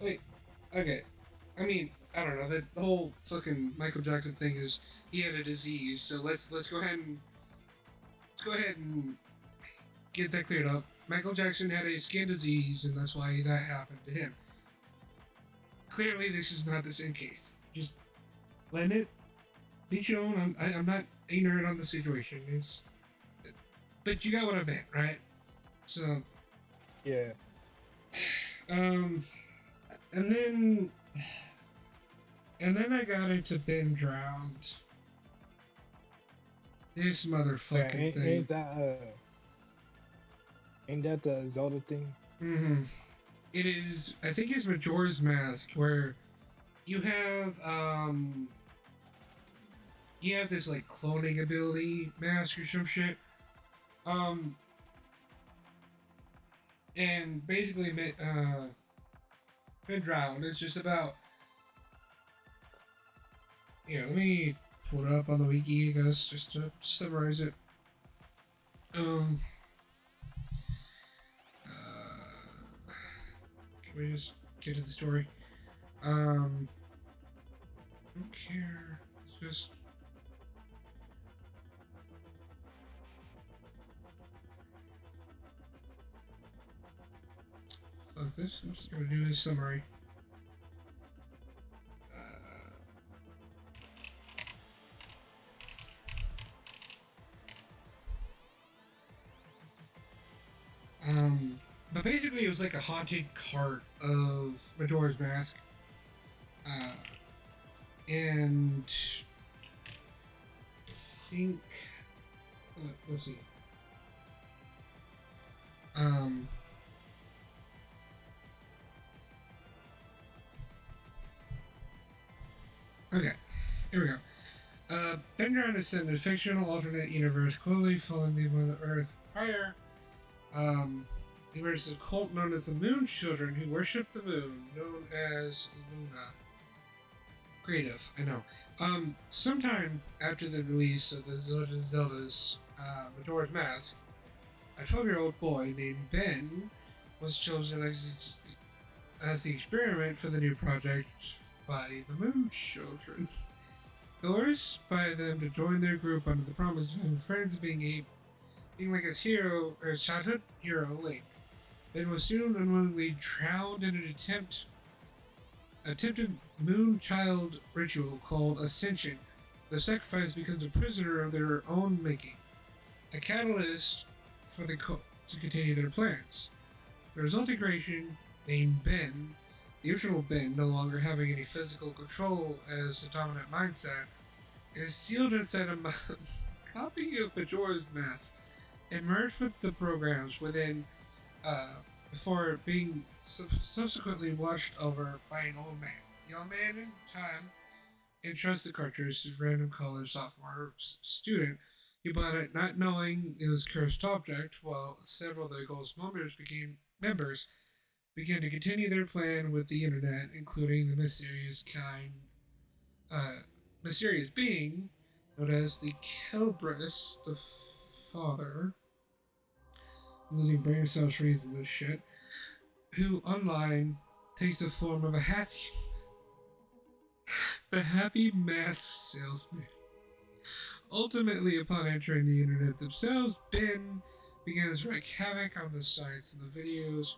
like, okay. I mean, I don't know. That whole fucking Michael Jackson thing is he had a disease. So let's go ahead and get that cleared up. Michael Jackson had a skin disease, and that's why that happened to him. Clearly, this is not the same case. Just let it be shown. I'm not ignorant on the situation. But you got what I meant, right? So,
yeah.
And then I got into Ben Drowned. This motherfucking thing.
Ain't that the Zelda thing?
Mm-hmm. It is. I think it's Majora's Mask, where you have this like cloning ability mask or some shit. And basically, Ben Drowned is just about. Yeah, let me pull it up on the wiki, I guess, just to summarize it. Can we just get to the story? I don't care. It's just. Fuck this. I'm just gonna do a summary. But basically it was like a haunted cart of Majora's Mask. And think. Let's see. Um. Okay, here we go. Bendron is set in a fictional alternate universe, clearly following the one of Earth. Prior, emerges a cult known as the Moon Children who worship the moon, known as Luna. Creative, I know. Sometime after the release of the Zelda's Majora's Mask, a 12-year-old boy named Ben was chosen as the experiment for the new project by the Moon Children. Coerced by them to join their group under the promise of having friends and being like his hero, or his childhood hero, Link. Ben was soon unwillingly drowned in an attempted moon child ritual called Ascension. The sacrifice becomes a prisoner of their own making, a catalyst for the cult to continue their plans. The resulting creation, named Ben, the original Ben no longer having any physical control as the dominant mindset, is sealed inside a copy of Majora's Mask and merged with the programs within before being subsequently washed over by an old man. The old man in time entrusts the cartridge to a random college sophomore student who bought it not knowing it was a cursed object, while several of the Ghost members began to continue their plan with the internet, including the mysterious being known as the Kelbris, the father. I'm losing brain cells reading this shit. Who online takes the form of the happy mask salesman. Ultimately, upon entering the internet themselves, Ben began to wreak havoc on the sites and the videos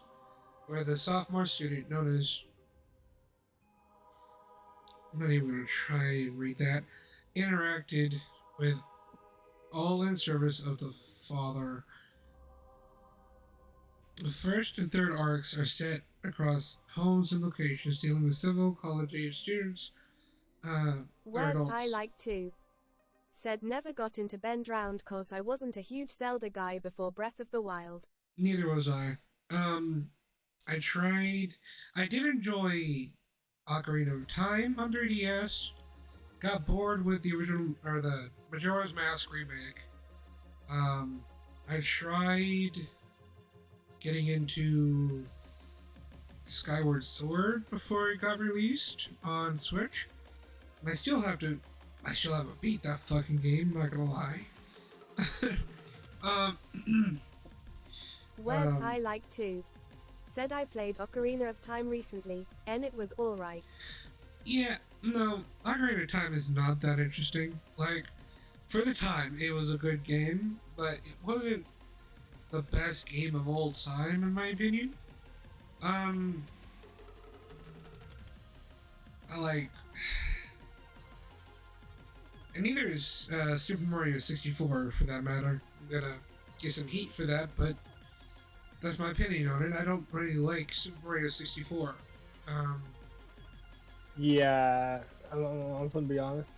where the sophomore student known as, I'm not even going to try and read that, interacted with, all in service of the father. The first and third arcs are set across homes and locations dealing with several college-age students,
Words
adults.
I like too. Said never got into Ben drowned cause I wasn't a huge Zelda guy before Breath of the Wild.
Neither was I. I tried. I did enjoy Ocarina of Time on 3DS. Got bored with the original, or the Majora's Mask remake. I tried getting into Skyward Sword before it got released on Switch. And I still haven't beat that fucking game, not gonna lie.
Words I like too. Said I played Ocarina of Time recently, and it was alright.
Yeah, no, Ocarina of Time is not that interesting. Like, for the time, it was a good game, but it wasn't the best game of all time, in my opinion. And neither is Super Mario 64, for that matter. I'm gonna get some heat for that, but that's my opinion on it. I don't really like Super Mario 64.
Yeah, I'm gonna be honest.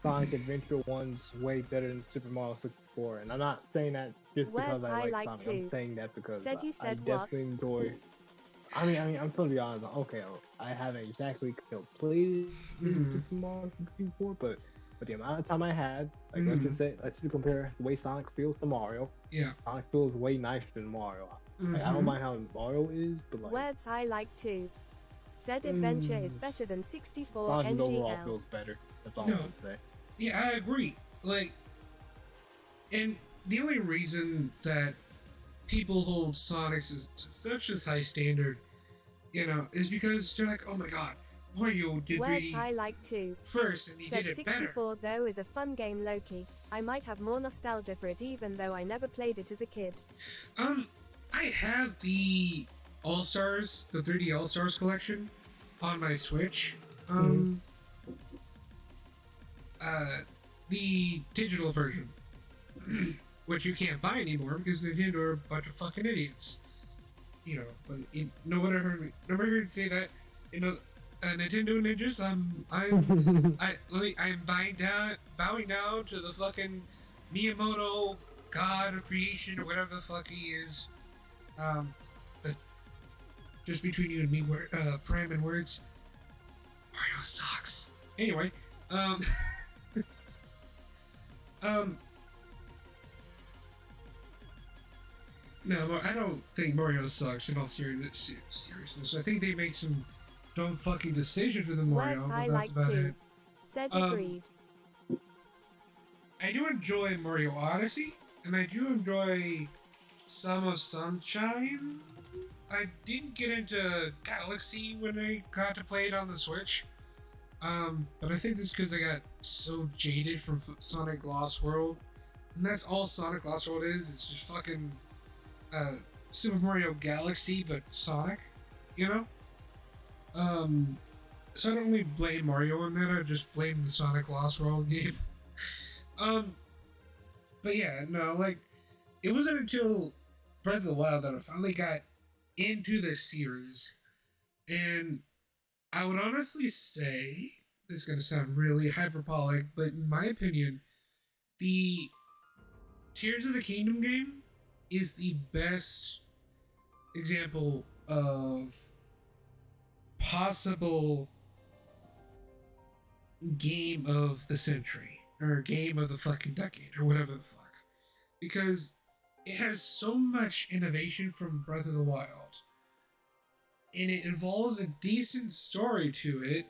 Sonic Adventure 1's way better than Super Mario 64, and I'm not saying that just because
Words
I
I
like
like
Sonic.
too.
I'm saying that because
Said you
I
said what?
definitely enjoy. I mean, I'm gonna be honest. Okay, I haven't exactly played Super Mario 64, but the amount of time I had, like let's just compare the way Sonic feels to Mario.
Yeah.
Sonic feels way nicer than Mario. Like, I don't mind how Mario is, but like
Words I like too. Said Adventure is better than 64
Sonic overall
NGL.
feels better. That's all
No.
I'm gonna say.
Yeah, I agree. Like, and the only reason that people hold Sonic's to such a high standard, is because they're like, oh my god, Mario did
Words
3D
I like too.
first and he
Said
did it better.
64 though is a fun game low-key. I might have more nostalgia for it even though I never played it as a kid.
I have the All-Stars, the 3D All-Stars collection on my Switch. The digital version, which you can't buy anymore because Nintendo are a bunch of fucking idiots. But nobody heard me say that. Nintendo ninjas. I'm bowing down to the fucking Miyamoto god of creation or whatever the fuck he is. But just between you and me, Prime and words, Mario sucks. Anyway, um, no, I don't think Mario sucks in all seriousness. I think they make some dumb fucking decisions with the Mario,
Words
but
I
that's
like
about
too.
it.
Said
Um,
agreed.
I do enjoy Mario Odyssey, and I do enjoy some of Sunshine. I didn't get into Galaxy when I got to play it on the Switch. But I think that's because I got so jaded from Sonic Lost World. And that's all Sonic Lost World is. It's just fucking Super Mario Galaxy, but Sonic, you know? So I don't really blame Mario on that. I just blame the Sonic Lost World game. But yeah, no, like, it wasn't until Breath of the Wild that I finally got into the series. And I would honestly say, this is going to sound really hyperbolic, but in my opinion, the Tears of the Kingdom game is the best example of possible game of the century, or game of the fucking decade, or whatever the fuck. Because it has so much innovation from Breath of the Wild, and it involves a decent story to it,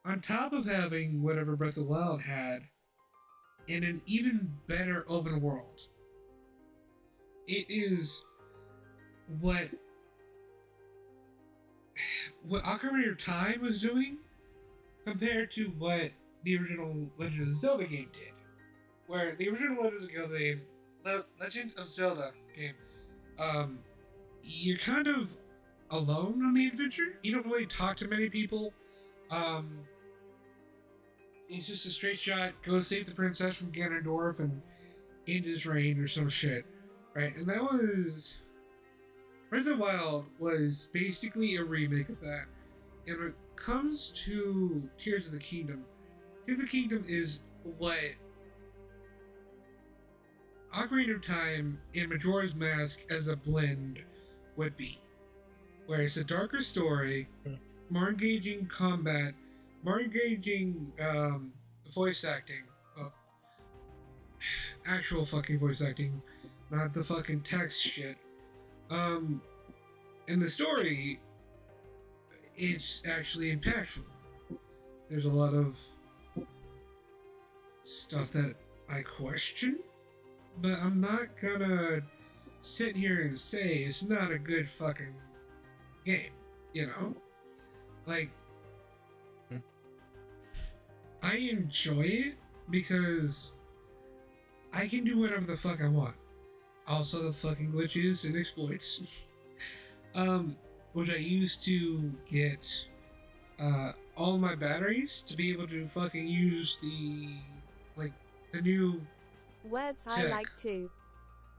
on top of having whatever Breath of the Wild had, in an even better open world. It is what Ocarina of Time was doing compared to what the original Legend of Zelda game did. Where the original Legend of Zelda game, you're kind of alone on the adventure. You don't really talk to many people. It's just a straight shot, go save the princess from Ganondorf and end his reign or some shit. Right? And that was... Breath of the Wild was basically a remake of that. And when it comes to Tears of the Kingdom, Tears of the Kingdom is what Ocarina of Time and Majora's Mask as a blend would be. Where it's a darker story, more engaging combat, more engaging voice acting. Actual fucking voice acting, not the fucking text shit. And the story, it's actually impactful. There's a lot of stuff that I question, but I'm not gonna sit here and say it's not a good fucking game, you know? Like, I enjoy it because I can do whatever the fuck I want. Also the fucking glitches and exploits. Which I used to get all my batteries to be able to fucking use the new
Words I
tech.
like too.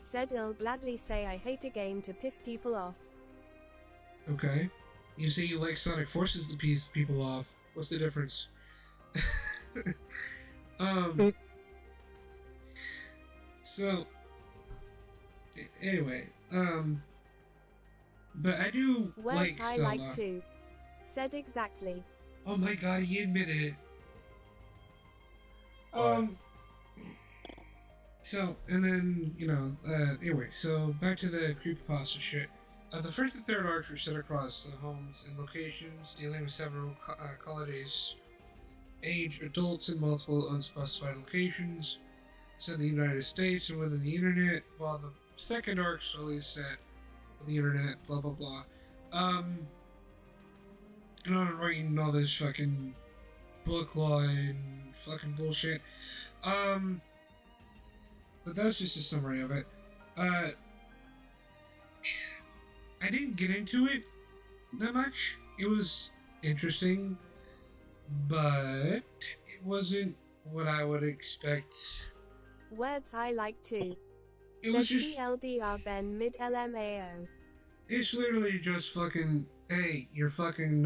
Said I'll gladly say I hate a game to piss people off.
Okay. You say you like Sonic Forces to piss people off. What's the difference? So anyway, but I do
Words
like
I
Zelda.
like too. Said exactly.
Oh my god, he admitted it.
What?
So, and then, anyway, so back to the creepypasta shit. The first and third arcs were set across the homes and locations, dealing with several colonies, age adults in multiple unspecified locations, set in the United States and within the internet, while the second arc solely set on the internet, blah blah blah. And I'm writing all this fucking book law and fucking bullshit. But that was just a summary of it. I didn't get into it that much. It was interesting, but it wasn't what I would expect.
Words I like too.
It
Said
was just,
TLDR Ben mid LMAO.
it's literally just fucking, hey, you're fucking,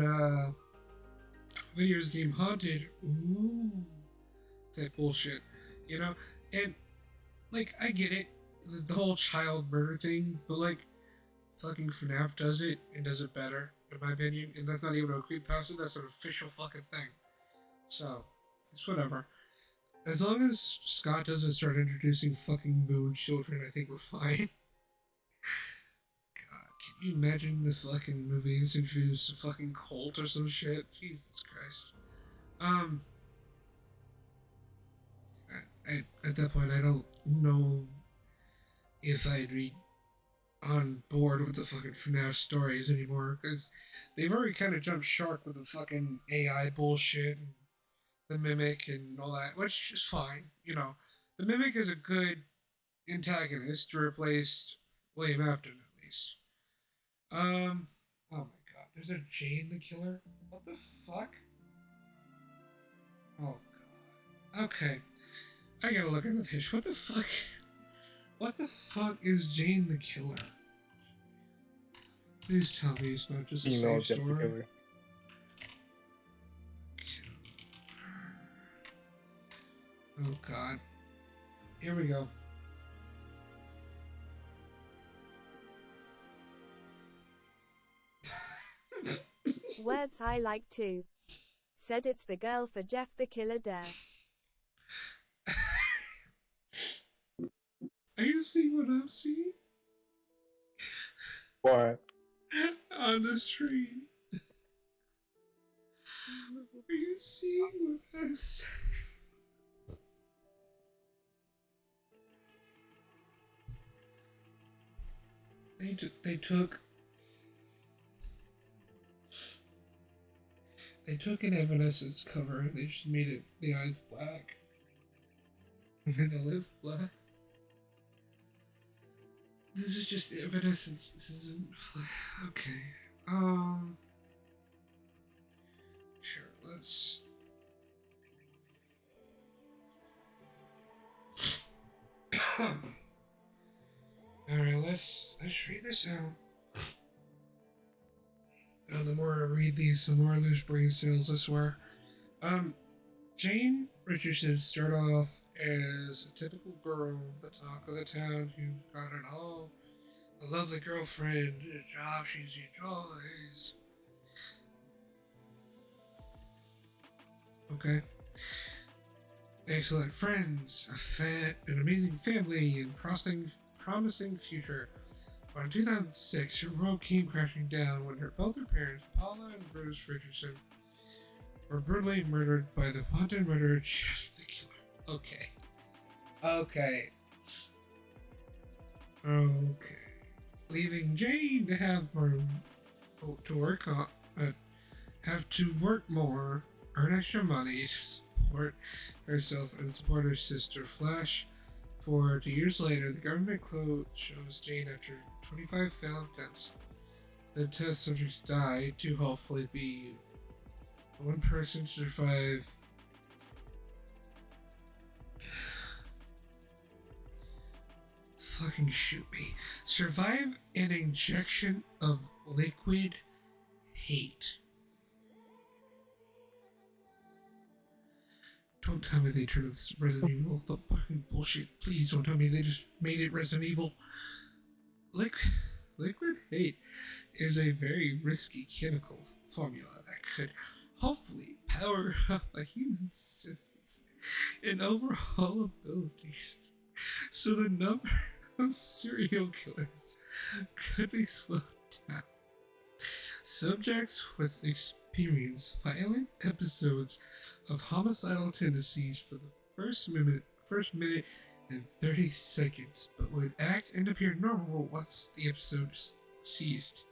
Videos game haunted. Ooh, that bullshit. You know, and like I get it, the whole child murder thing, but like fucking FNAF does it and does it better, in my opinion. And that's not even a creepypasta, that's an official fucking thing. So, it's whatever. As long as Scott doesn't start introducing fucking moon children, I think we're fine. God, can you imagine the fucking movies introduce a fucking cult or some shit? Jesus Christ. Um, at that point, I don't know if I'd be on board with the fucking FNAF stories anymore, because they've already kind of jumped shark with the fucking AI bullshit and the Mimic and all that, which is fine. You know, the Mimic is a good antagonist to replace William Afton, at least. Oh my god, there's a Jane the Killer? What the fuck? Oh god. Okay, I gotta look into this. What the fuck? What the fuck is Jane the Killer? Please tell me it's not just a
Female
safe
Jessica
story.
Killer.
Oh god. Here we go.
Words I like too. Said it's the girl for Jeff the Killer Dare.
Are you seeing what I'm seeing?
What?
On the screen. Are you seeing what I'm seeing? They took an Evanescence cover and they just made it the eyes black and the lips black. This is just Evanescence. This isn't okay. Sure. Let's. All right. Let's read this out. The more I read these, the more I lose brain cells, I swear. Jane Richardson started off as a typical girl, the talk of the town, who got it all. A lovely girlfriend, a job she enjoys. Okay. Excellent friends, an amazing family, and promising future. But in 2006, her world came crashing down when both her parents, Paula and Bruce Richardson, were brutally murdered by the wanted murderer Jeff the Killer. Okay. Leaving Jane to have to work more, earn extra money to support herself and support her sister. Flash forward 2 years later, the government shows Jane after 25 failed attempts. The test subjects died to hopefully be one person to survive. Fucking shoot me. Survive an injection of liquid hate. Don't tell me they turned this Resident Evil the fucking bullshit. Please don't tell me they just made it Resident Evil. Liquid hate is a very risky chemical formula that could hopefully power up a human's senses and overhaul abilities, so the number of serial killers could be slowed down. Subjects would experience violent episodes of homicidal tendencies for the first minute and 30 seconds, but would act and appear normal once the episode ceased.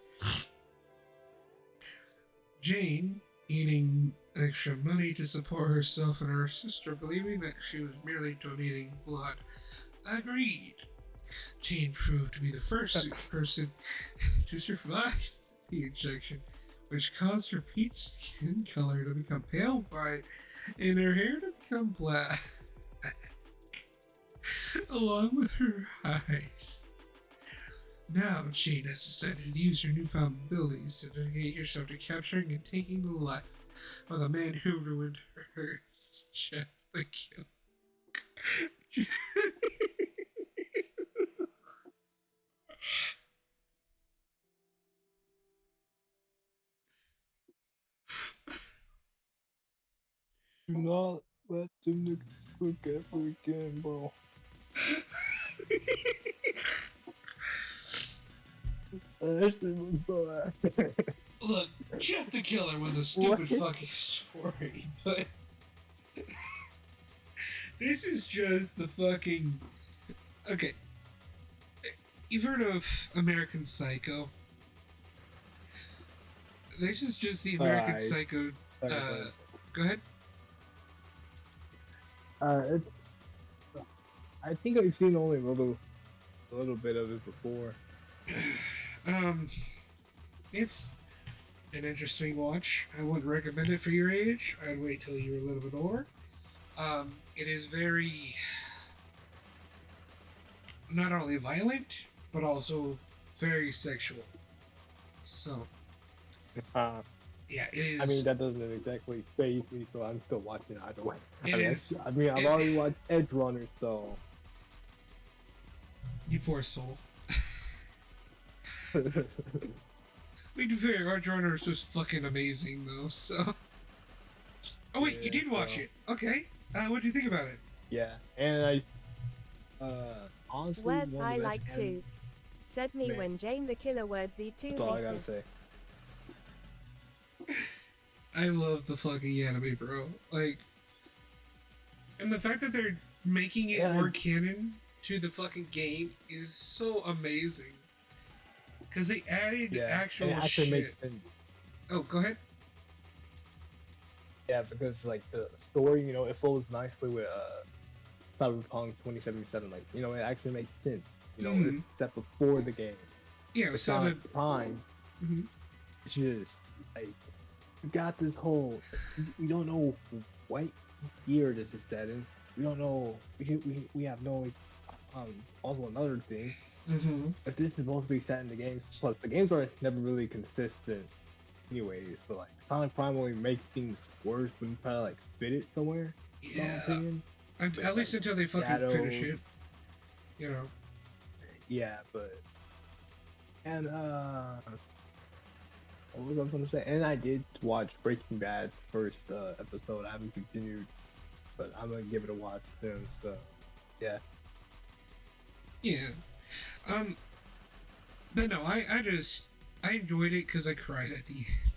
Jane, eating extra money to support herself and her sister, believing that she was merely donating blood, agreed. Jane proved to be the first person to survive the injection, which caused her peach skin color to become pale white and her hair to become black, along with her eyes. Now, Jane has decided to use her newfound abilities to dedicate herself to capturing and taking the life Or the man who ruined her, Jeff the Killer.
Do not let them niggas cook ever again, bro. That shit was so ass.
Look, Jeff the Killer was a stupid fucking story, but this is just the fucking. Okay. You've heard of American Psycho? This is just the American Psycho. Go ahead.
It's. I think I've seen only a little bit of it before.
It's an interesting watch. I wouldn't recommend it for your age. I'd wait till you're a little bit older. It is very not only violent, but also very sexual. So, yeah, it is.
I mean, that doesn't exactly faze me, so I'm still watching either way. I've
It-
already watched Edge Runner, so.
You poor soul. I mean, to be fair, Arch Runner is just fucking amazing, though, so. Oh, wait, you did watch it. Okay. What do you think about it?
Yeah, and honestly,
Words
one of
I
the
like
best
too. Said me
Man.
when Jane the Killer wordsy too.
That's all I gotta say.
I love the fucking anime, bro. Like, and the fact that they're making it more canon to the fucking game is so amazing. Because they added actual
and it actually
shit.
makes sense.
Oh, go ahead.
Yeah, because like the story, it flows nicely with Cyberpunk 2077. Like, it actually makes sense. It's set before the game.
Yeah,
It's
so
not time. It's just like we got this whole. We don't know what year this is set in. We don't know. We have no. Also another thing. If this is supposed to be set in the games, plus the games are never really consistent, anyways. But like Sonic Prime only makes things worse when you try to like fit it somewhere. In my opinion.
At least until they fucking finish it.
Yeah, but and what was I gonna say? And I did watch Breaking Bad first episode. I haven't continued, but I'm gonna give it a watch soon. So yeah.
Yeah. But no, I enjoyed it because I cried at the end.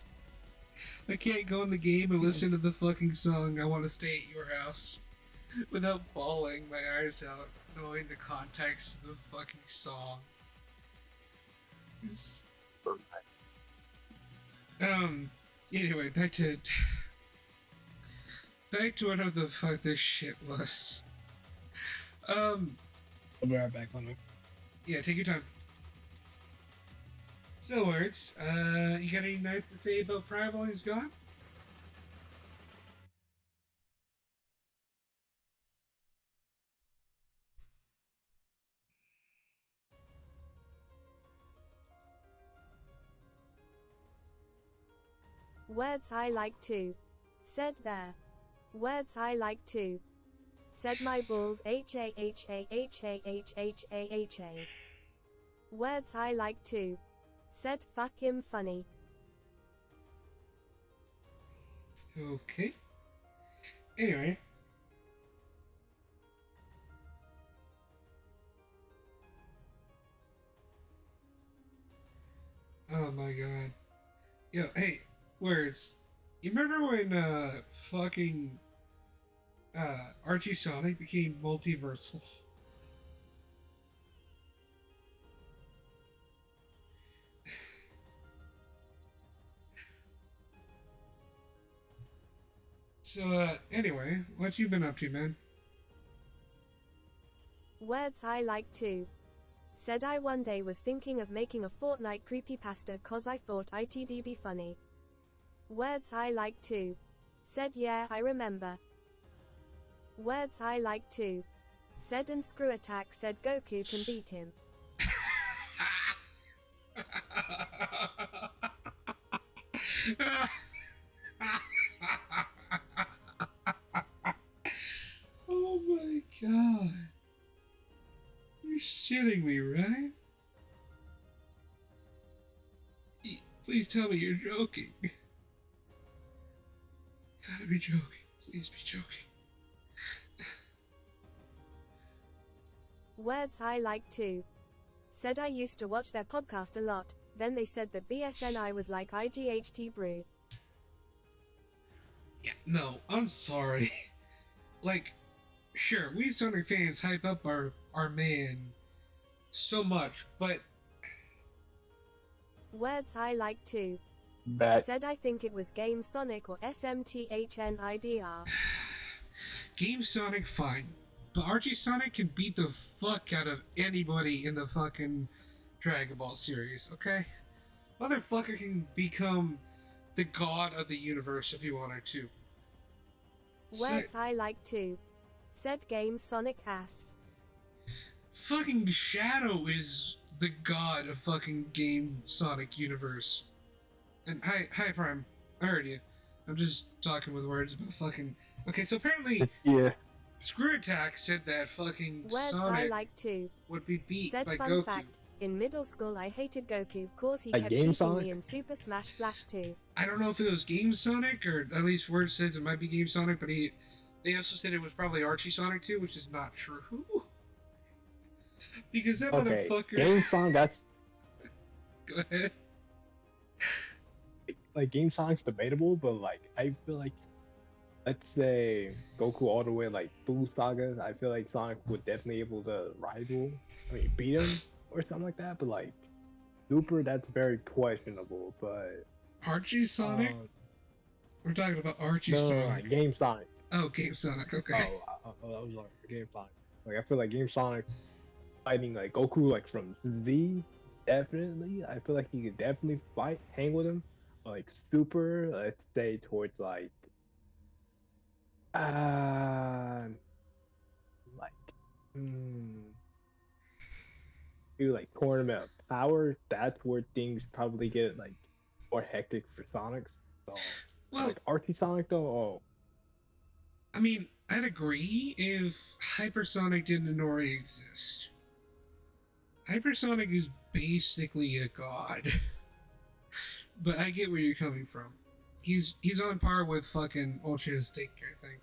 I can't go in the game and listen to the fucking song I Want to Stay at Your House without bawling my eyes out, knowing the context of the fucking song. Anyway, back to what the fuck this shit was.
I'll be right back on it.
Yeah, take your time. So, Words, you got any nice to say about Primal He's Gone?
Words I like too. Said there. Words I like too. Said my balls ha. Words I like too. Said fuck him funny.
Okay. Anyway. Oh my god. Yo, hey, Words. You remember when, fucking, Archie Sonic became multiversal? So, anyway, what you been up to, man?
Words I like too. Said I one day was thinking of making a Fortnite creepypasta cause I thought it'd be funny. Words I like too. Said yeah, I remember. Words I like too. Said and Screw Attack said Goku can beat him.
shitting me, right? Please tell me you're joking. Gotta be joking. Please be joking.
Words I like too. Said I used to watch their podcast a lot, then they said that BSNI was like IGHT brew.
Yeah, no, I'm sorry. Like, sure, we Sonic fans hype up our man so much, but
Words I like too.
That
Said I think it was Game Sonic or SMTHNIDR.
Game Sonic, fine. But Archie Sonic can beat the fuck out of anybody in the fucking Dragon Ball series, okay? Motherfucker can become the god of the universe if he wanted to.
Words I like too. Said Game Sonic ass.
Fucking Shadow is the god of fucking Game Sonic universe. And hi Prime, I heard you. I'm just talking with words about fucking. Okay, so apparently,
yeah.
Screw Attack said that fucking
Words I
Sonic
like too.
would be beat
Said
by
fun
Goku.
fact. In middle school I hated Goku cause he
A
kept
Game
beating
Sonic?
me in Super Smash Flash 2.
I don't know if it was Game Sonic or at least word says it might be Game Sonic, but they also said it was probably Archie Sonic too, which is not true. Because that
Okay,
motherfucker.
Game Sonic, that's
Go ahead.
like Game Sonic's debatable, but like I feel like, let's say Goku all the way like Buu Saga, I feel like Sonic would definitely able to rival, beat him or something like that. But like Super, that's very questionable. But
Archie Sonic? We're talking about Archie
no,
Sonic.
Game Sonic.
Oh, Game Sonic, okay.
I was like Game Sonic. Like I feel like Game Sonic fighting like Goku like from Z, definitely. I feel like he could definitely hang with him. But, like Super, let's say towards like like maybe like tournament of power. That's where things probably get like more hectic for Sonic. So
Well,
like Archie Sonic though, oh.
I mean, I'd agree if Hypersonic didn't already exist. Hypersonic is basically a god. But I get where you're coming from. He's on par with fucking Ultra Instinct, I think.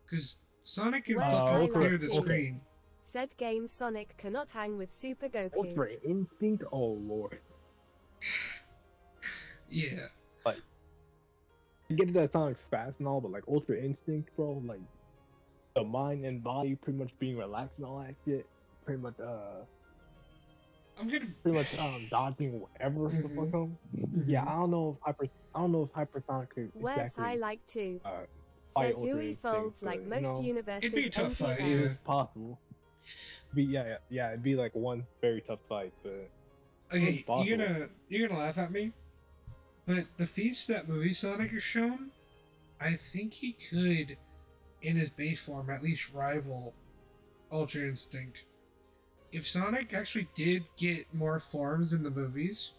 Because Sonic can
Well,
fucking
I
clear
like
the
to.
screen.
Said Game Sonic cannot hang with Super Goku.
Ultra Instinct, oh lord.
Yeah.
Like I get that Sonic's fast and all, but like Ultra Instinct, bro, like the mind and body pretty much being relaxed and all that shit. Pretty much
I'm gonna.
dodging whatever the
Mhm.
fuck comes. Yeah, I don't know if Hypersonic could
Words
exactly
I like too.
fight
Said
Ultra
Yui
Instinct,
folds
but,
like
you
most
know,
universes.
It'd be a tough fight,
NTR.
yeah.
it's possible. Yeah, it'd be like one very tough fight, but
Okay,
possible.
you're gonna laugh at me, but the feats that movie Sonic has shown, I think he could, in his base form, at least rival Ultra Instinct. If Sonic actually did get more forms in the movies,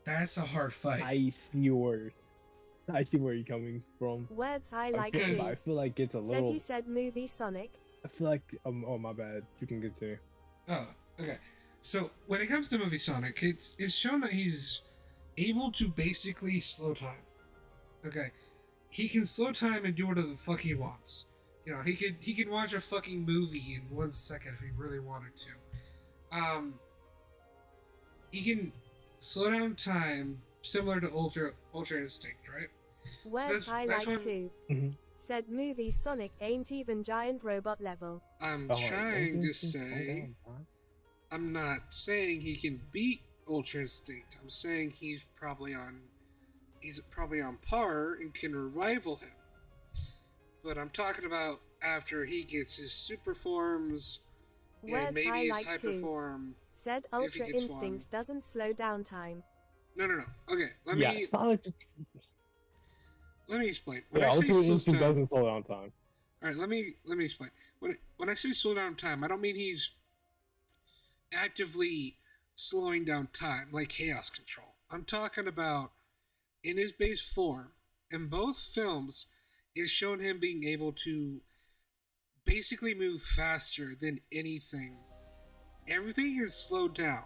that's a hard fight.
I see where you're coming from.
Words I like
I
too.
feel like it's a
Said
little.
you said movie Sonic.
I feel like oh my bad. You can continue.
Oh, okay. So when it comes to movie Sonic, it's shown that he's able to basically slow time. Okay, he can slow time and do whatever the fuck he wants. You know, he could watch a fucking movie in 1 second if he really wanted to. He can slow down time similar to Ultra Instinct, right?
Words I
that's
like
what-
too.
Mhm.
Said movie Sonic ain't even giant robot level.
I'm
Oh,
trying to
slow
say,
down, huh?
I'm not saying he can beat Ultra Instinct. I'm saying he's probably on par and can rival him. But I'm talking about after he gets his super forms and
Words
maybe
I
his
like
hyper
too.
form.
Said
he
Ultra
gets
Instinct
one.
doesn't slow down time.
No. Okay, let
Yeah,
me
Sonic just
explain. When
yeah,
I say
Ultra
slow
Instinct
down,
doesn't slow down time.
all right, let me explain. When I say slow down time, I don't mean he's actively slowing down time like chaos control. I'm talking about in his base form. In both films, it's shown him being able to basically move faster than anything. Everything is slowed down.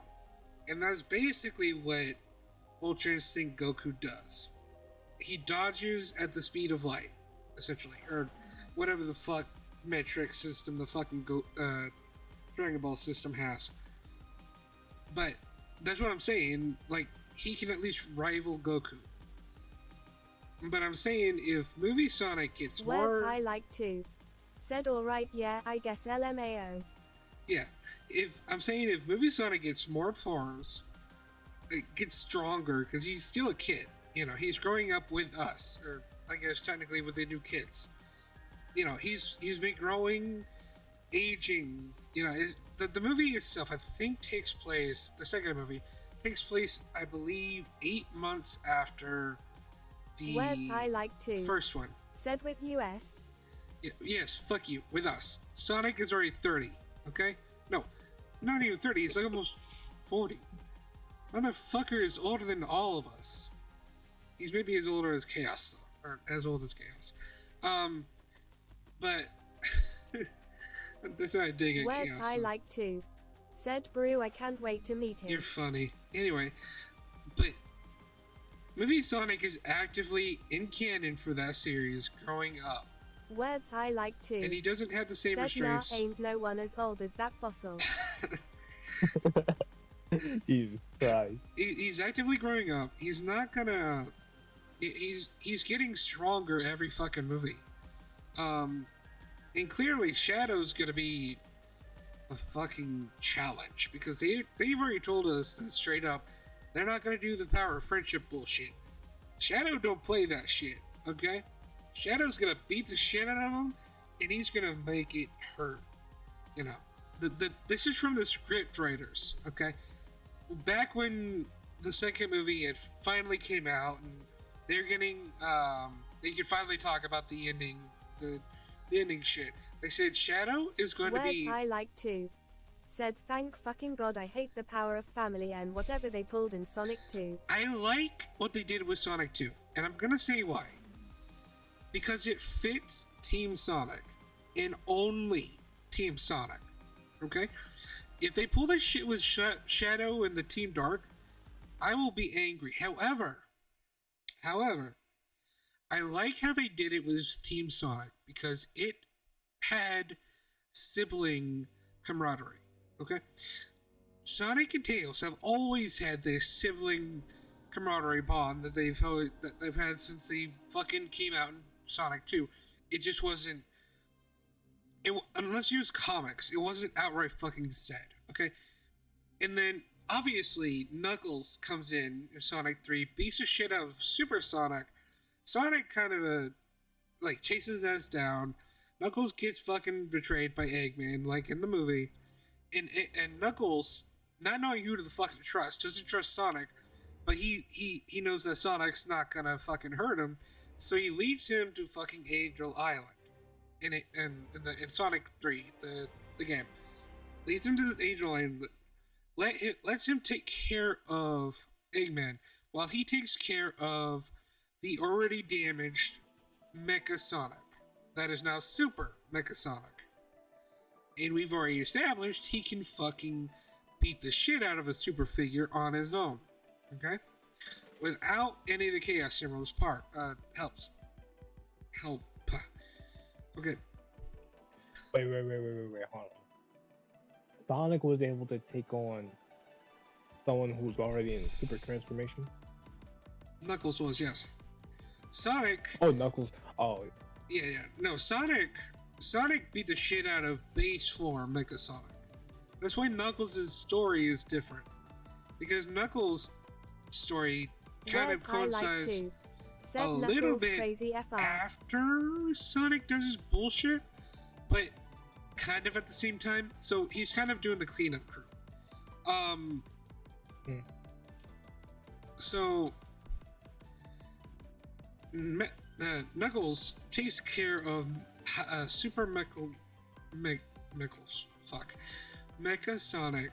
And that's basically what Ultra Instinct Goku does. He dodges at the speed of light, essentially. Or whatever the fuck metric system the fucking Dragon Ball system has. But that's what I'm saying. Like, he can at least rival Goku. But I'm saying if Movie Sonic gets
Words
more...
I like too. Said alright, yeah, I guess LMAO.
Yeah, if Movie Sonic gets more forms, it gets stronger, because he's still a kid. You know, he's growing up with us, or I guess technically with the new kids. You know, he's been growing, aging. You know, the movie itself, I think, takes place, the second movie, takes place, I believe, 8 months after the
Words I like too.
first one.
Said with US.
Yes, fuck you, with us. Sonic is already 30, okay? No, not even 30, he's like almost 40. Motherfucker is older than all of us. He's maybe as older as Chaos, though, or as old as Chaos. But that's not a dig at
Words
Chaos.
I
though.
like too. Said Brew, I can't wait to meet him.
You're funny. Anyway, but Movie Sonic is actively in canon for that series growing up.
Words I like too.
And he doesn't have the same
Said
restraints.
nah, ain't no one as old as that fossil.
Jesus Christ.
He's actively growing up. He's not gonna... He's getting stronger every fucking movie. And clearly Shadow's gonna be a fucking challenge, because they've already told us that straight up they're not gonna do the power of friendship bullshit. Shadow don't play that shit, okay? Shadow's gonna beat the shit out of him, and he's gonna make it hurt. You know, this is from the script writers, okay? Back when the second movie had finally came out, and they're getting, they could finally talk about the ending, the ending shit. They said Shadow is going
Words
to be...
I like too. Said thank fucking god I hate the power of family and whatever they pulled in Sonic 2.
I like what they did with Sonic 2, and I'm gonna say why. Because it fits Team Sonic, and only Team Sonic, okay? If they pull this shit with Shadow and the Team Dark, I will be angry. However, I like how they did it with Team Sonic, because it had sibling camaraderie, okay? Sonic and Tails have always had this sibling camaraderie bond that they've had since they fucking came out in Sonic 2. It just wasn't... unless you use comics, it wasn't outright fucking said, okay? And then, obviously, Knuckles comes in Sonic 3, beats the shit out of Super Sonic. Sonic kind of, like, chases us down. Knuckles gets fucking betrayed by Eggman, like in the movie. And Knuckles, not knowing who to the fucking trust, doesn't trust Sonic, but he knows that Sonic's not gonna fucking hurt him, so he leads him to fucking Angel Island. In Sonic 3, the game. Leads him to the Angel Island, lets him take care of Eggman, while he takes care of the already damaged Mecha Sonic. That is now Super Mecha Sonic. And we've already established he can fucking beat the shit out of a super figure on his own. Okay? Without any of the Chaos Emeralds helps. Help. Okay.
Wait, hold on. Sonic was able to take on someone who's already in super transformation?
Knuckles was, yes. Sonic...
Oh, Knuckles. Oh.
Yeah. No, Sonic beat the shit out of base form Mecha Sonic. That's why Knuckles' story is different. Because Knuckles' story kind of coincides a little bit
crazy FR.
after Sonic does his bullshit, but kind of at the same time. So he's kind of doing the cleanup crew. So Knuckles takes care of Super Mecha Sonic,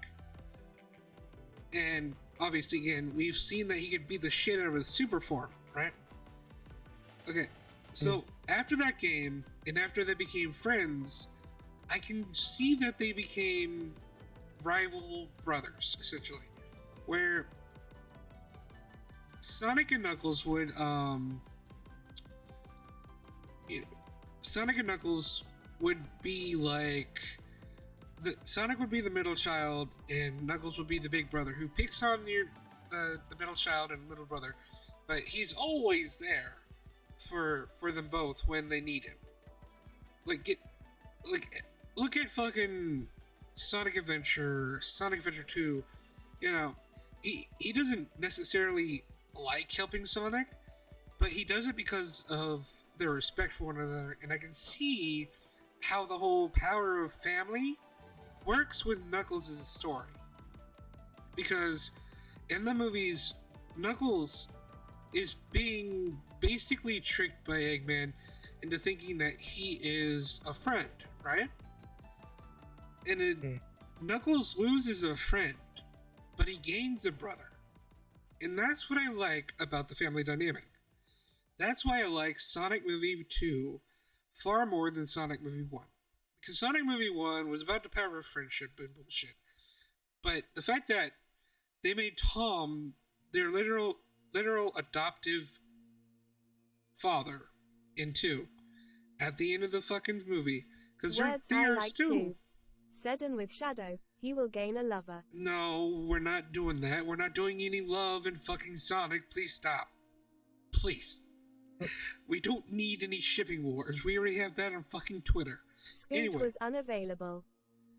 and obviously, again, we've seen that he could beat the shit out of his super form, right? Okay, so after that game, and after they became friends, I can see that they became rival brothers, essentially, where Sonic and Knuckles would, Sonic and Knuckles would be like, Sonic would be the middle child, and Knuckles would be the big brother who picks on the middle child and little brother, but he's always there for them both when they need him. Look at fucking Sonic Adventure 2. You know, he doesn't necessarily like helping Sonic, but he does it because of their respect for one another, and I can see how the whole power of family works with Knuckles' story. Because in the movies, Knuckles is being basically tricked by Eggman into thinking that he is a friend, right? And Knuckles loses a friend, but he gains a brother. And that's what I like about the family dynamic. That's why I like Sonic Movie 2 far more than Sonic Movie 1. Because Sonic Movie 1 was about the power of friendship and bullshit. But the fact that they made Tom their literal adoptive father in 2 at the end of the fucking movie, because they're
like
still...
Too. Said, and with Shadow, he will gain a lover.
No, we're not doing that. We're not doing any love in fucking Sonic. Please stop. Please. We don't need any shipping wars. We already have that on fucking Twitter.
Scoot
anyway.
Was unavailable.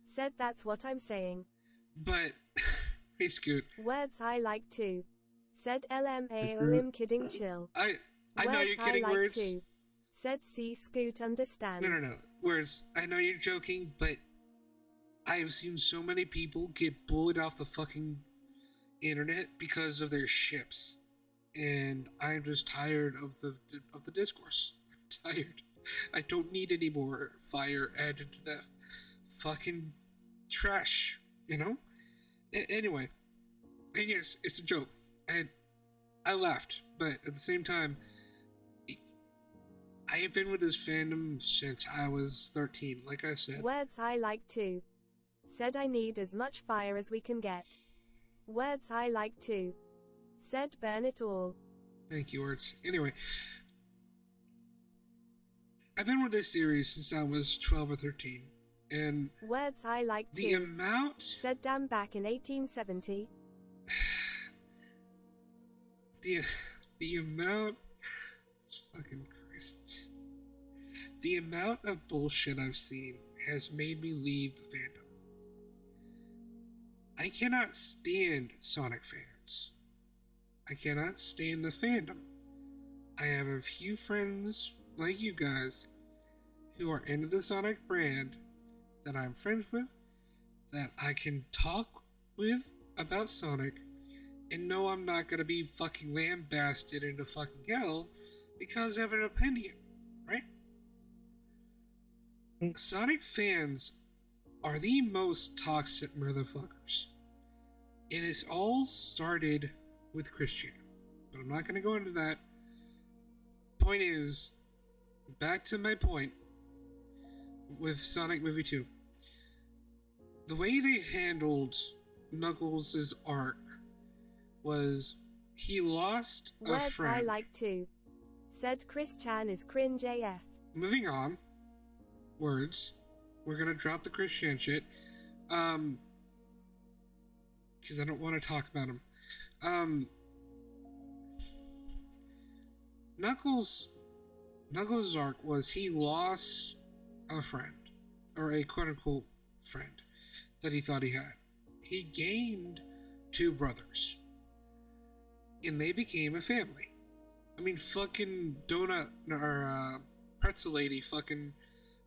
Said, that's what I'm saying.
But, hey Scoot.
Words I like too. Said LMA I'm kidding chill.
I know you're kidding
I like
words.
Too. Said see Scoot understands.
No. Words. I know you're joking, but I've seen so many people get bullied off the fucking internet because of their ships. And I'm just tired of the discourse. I'm tired. I don't need any more fire added to that fucking trash, you know? Anyway, and yes, it's a joke. And I laughed, but at the same time, I have been with this fandom since I was 13, like I said.
Words I like too. Said I need as much fire as we can get. Words I like too. Said burn it all.
Thank you, Words. Anyway, I've been with this series since I was 12 or 13, and
words I like
the
too.
amount...
Said damn back in 1870.
The amount... Fucking Christ. The amount of bullshit I've seen has made me leave the fandom. I cannot stand Sonic fans. I cannot stand the fandom. I have a few friends like you guys who are into the Sonic brand that I'm friends with, that I can talk with about Sonic and know I'm not gonna be fucking lambasted into fucking hell because I have an opinion, right? Sonic fans are the most toxic motherfuckers. And it's all started with Christian. But I'm not going to go into that. Point is, back to my point with Sonic Movie 2. The way they handled Knuckles' arc was he lost a friend.
Words I like too. Said Chris Chan is cringe AF.
Moving on. Words. We're going to drop the Chris Chan shit. Because I don't want to talk about him. Knuckles' arc was he lost a friend, or a quote-unquote friend that he thought he had. He gained 2 brothers, and they became a family. I mean, fucking donut or pretzel lady fucking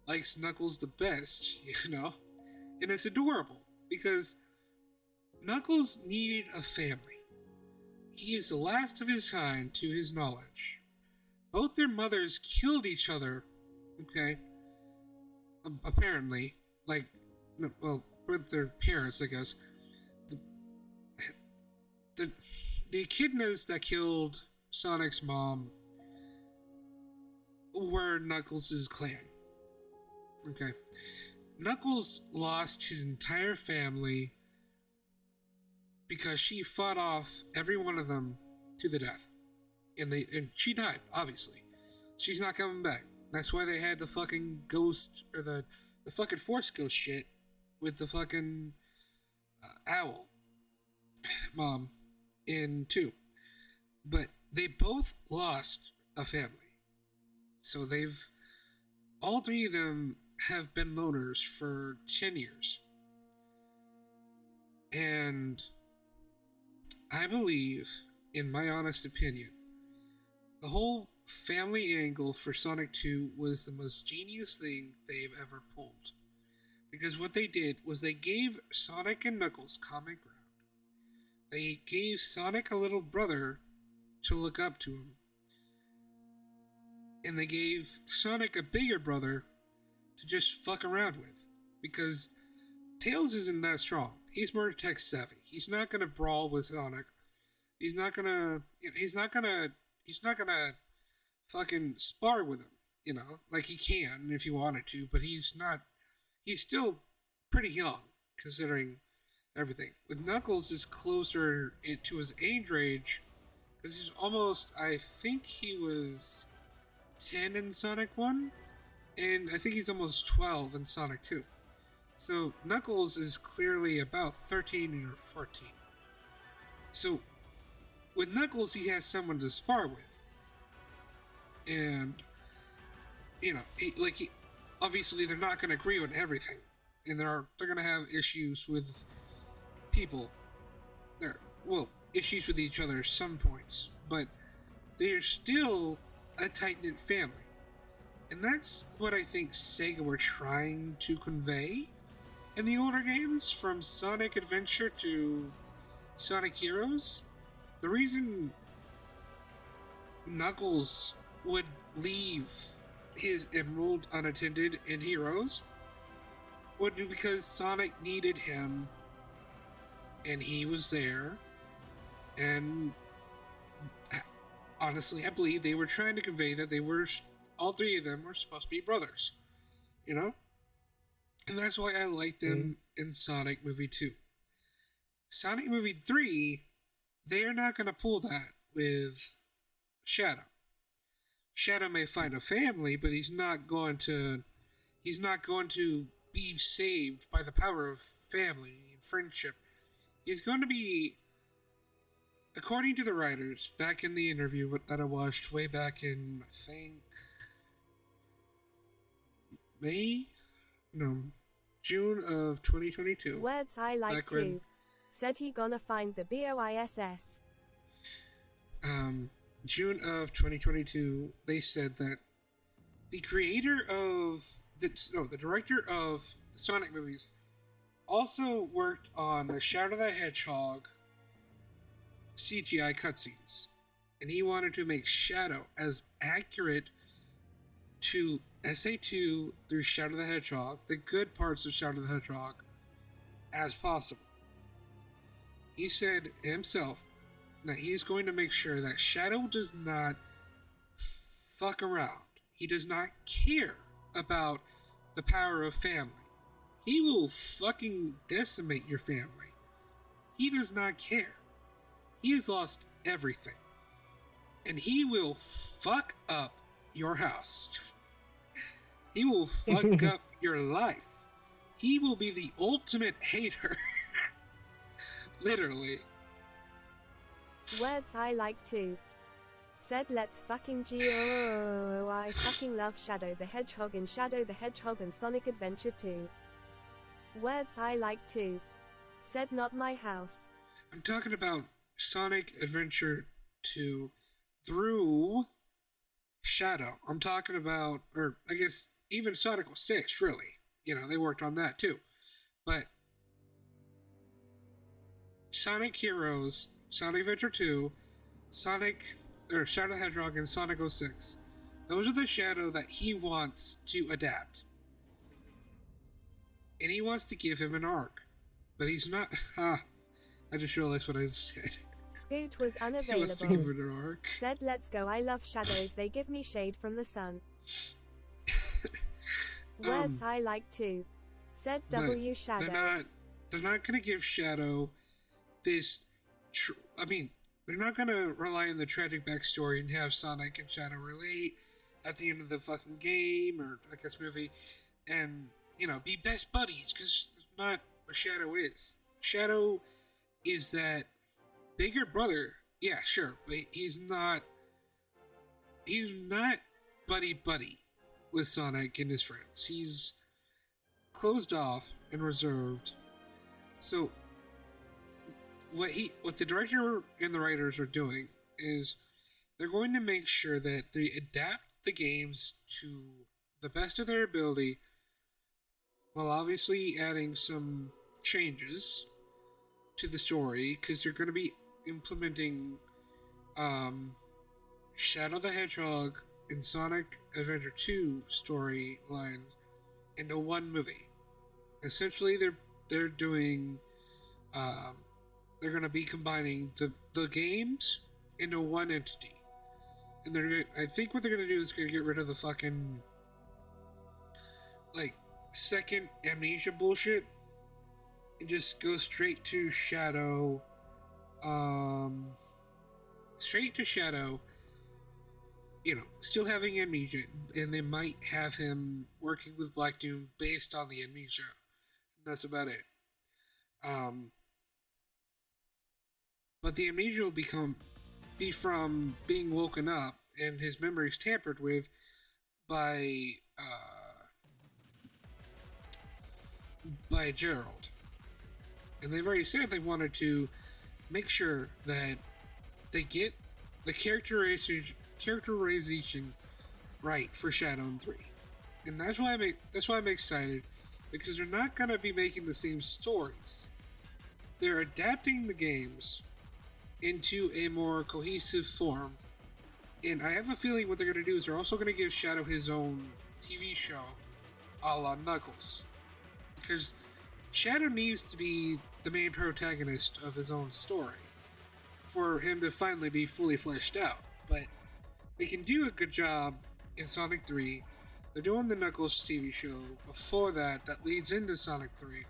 likes Knuckles the best, you know, and it's adorable because Knuckles needed a family. He is the last of his kind to his knowledge. Both their mothers killed each other, okay? Apparently. Like, well, with their parents, I guess. The echidnas that killed Sonic's mom were Knuckles' clan. Okay. Knuckles lost his entire family because she fought off every one of them to the death. And she died, obviously. She's not coming back. That's why they had the fucking ghost, or the fucking Force Ghost shit with the fucking owl mom in 2. But they both lost a family. So all 3 of them have been loners for 10 years. And I believe, in my honest opinion, the whole family angle for Sonic 2 was the most genius thing they've ever pulled. Because what they did was they gave Sonic and Knuckles common ground. They gave Sonic a little brother to look up to him. And they gave Sonic a bigger brother to just fuck around with. Because Tails isn't that strong. He's more tech savvy. He's not gonna brawl with Sonic. He's not gonna fucking spar with him, you know, like he can if he wanted to, but he's still pretty young considering everything. With Knuckles, is closer to his age range because he's almost, I think he was 10 in Sonic 1, and I think he's almost 12 in Sonic 2. So Knuckles is clearly about 13 or 14. So with Knuckles, he has someone to spar with. And, you know, obviously they're not going to agree on everything. And they're going to have issues with people. Issues with each other at some points. But they're still a tight-knit family. And that's what I think Sega were trying to convey in the older games, from Sonic Adventure to Sonic Heroes. The reason Knuckles would leave his emerald unattended in Heroes would be because Sonic needed him, and he was there. And honestly, I believe they were trying to convey that all 3 of them were supposed to be brothers, you know? And that's why I like them in Sonic Movie 2. Sonic Movie 3, they're not going to pull that with Shadow. Shadow may find a family, but he's not going to be saved by the power of family and friendship. He's going to be, according to the writers, back in the interview that I watched way back in, I think, June of 2022.
Words I like too. Said he gonna find the BOISS.
June of 2022, they said that the director of the Sonic movies also worked on the Shadow the Hedgehog CGI cutscenes. And he wanted to make Shadow as accurate to SA2 through Shadow the Hedgehog, the good parts of Shadow the Hedgehog, as possible. He said himself that he's going to make sure that Shadow does not fuck around. He does not care about the power of family. He will fucking decimate your family. He does not care. He has lost everything. And he will fuck up your house. He will fuck up your life. He will be the ultimate hater. Literally.
Words I like too. Said let's fucking go. I fucking love Shadow the Hedgehog in Shadow the Hedgehog and Sonic Adventure 2. Words I like too. Said not my house.
I'm talking about Sonic Adventure 2 through Shadow. I'm talking about, or I guess even Sonic 06, really. You know, they worked on that too. But Sonic Heroes, Sonic Adventure 2, Shadow the Hedgehog, and Sonic 06. Those are the Shadow that he wants to adapt. And he wants to give him an arc. But he's not... I just realized what I just said.
Scoot was
He wants to give
unavailable.
him an arc.
Said let's go. I love shadows. They give me shade from the sun. Words I like too. Said
But
W Shadow.
they're not gonna give Shadow this. I mean, they're not gonna rely on the tragic backstory and have Sonic and Shadow relate at the end of the fucking game or I guess movie, and be best buddies because that's not what Shadow is. Shadow is that bigger brother. Yeah, sure, but he's not. He's not buddy with Sonic and his friends. He's closed off and reserved. So what the director and the writers are doing is they're going to make sure that they adapt the games to the best of their ability while obviously adding some changes to the story because they're going to be implementing Shadow the Hedgehog and Sonic Adventure 2 storyline into one movie. Essentially, they're doing they're going to be combining the games into one entity, and I think what they're going to do is going to get rid of the fucking like second amnesia bullshit and just go straight to Shadow. Straight to Shadow. Still having amnesia, and they might have him working with Black Doom based on the amnesia. That's about it. But the amnesia will be from being woken up and his memories tampered with by Gerald. And they've already said they wanted to make sure that they get the characterization right for Shadow in 3. And that's why I'm excited, because they're not going to be making the same stories. They're adapting the games into a more cohesive form. And I have a feeling what they're going to do is they're also going to give Shadow his own TV show a la Knuckles. Because Shadow needs to be the main protagonist of his own story for him to finally be fully fleshed out. But they can do a good job in Sonic 3. They're doing the Knuckles TV show before that leads into Sonic 3.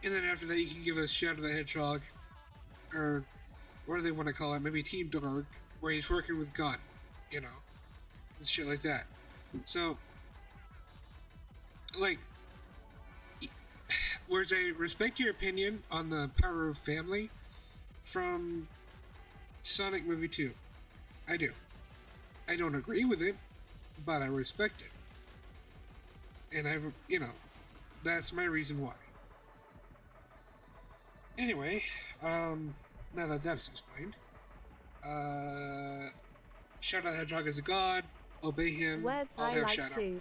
And then after that, you can give us Shadow the Hedgehog, or what do they want to call it? Maybe Team Dark, where he's working with Gun, and shit like that. So, whereas I respect your opinion on the power of family from Sonic Movie 2. I do. I don't agree with it, but I respect it. And that's my reason why. Anyway, now that that's explained, Shadow the Hedgehog is a god, obey him,
Words
I'll
I
have
like
Shadow.
too.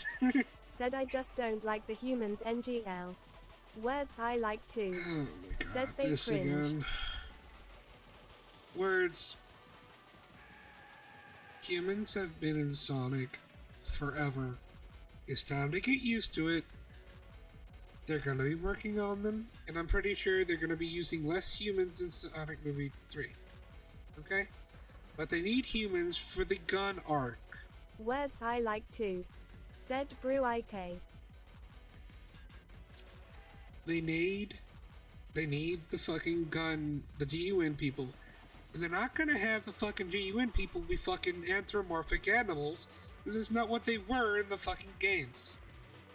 Said I just don't like the humans NGL. Words I like too.
Oh my god,
Said they
this
cringed.
again. Words. Humans have been in Sonic forever. It's time to get used to it. They're gonna be working on them, and I'm pretty sure they're gonna be using less humans in Sonic Movie 3. Okay? But they need humans for the gun arc.
Words I like too. Said Brew IK.
They need the fucking gun, the GUN people. And they're not gonna have the fucking GUN people be fucking anthropomorphic animals, because it's not what they were in the fucking games.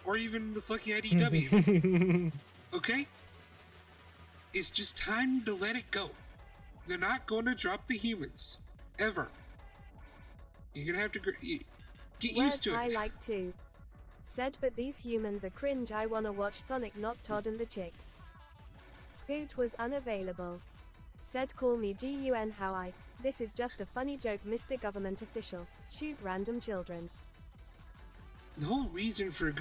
Or even the fucking IDW. Okay? It's just time to let it go. They're not going to drop the humans. Ever. You're gonna have to get used to it.
Words I like too. Said but these humans are cringe, I wanna watch Sonic not Todd and the chick. Scoot was unavailable. Said call me GUN how I. This is just a funny joke, Mr. Government official. Shoot random children.
The whole reason for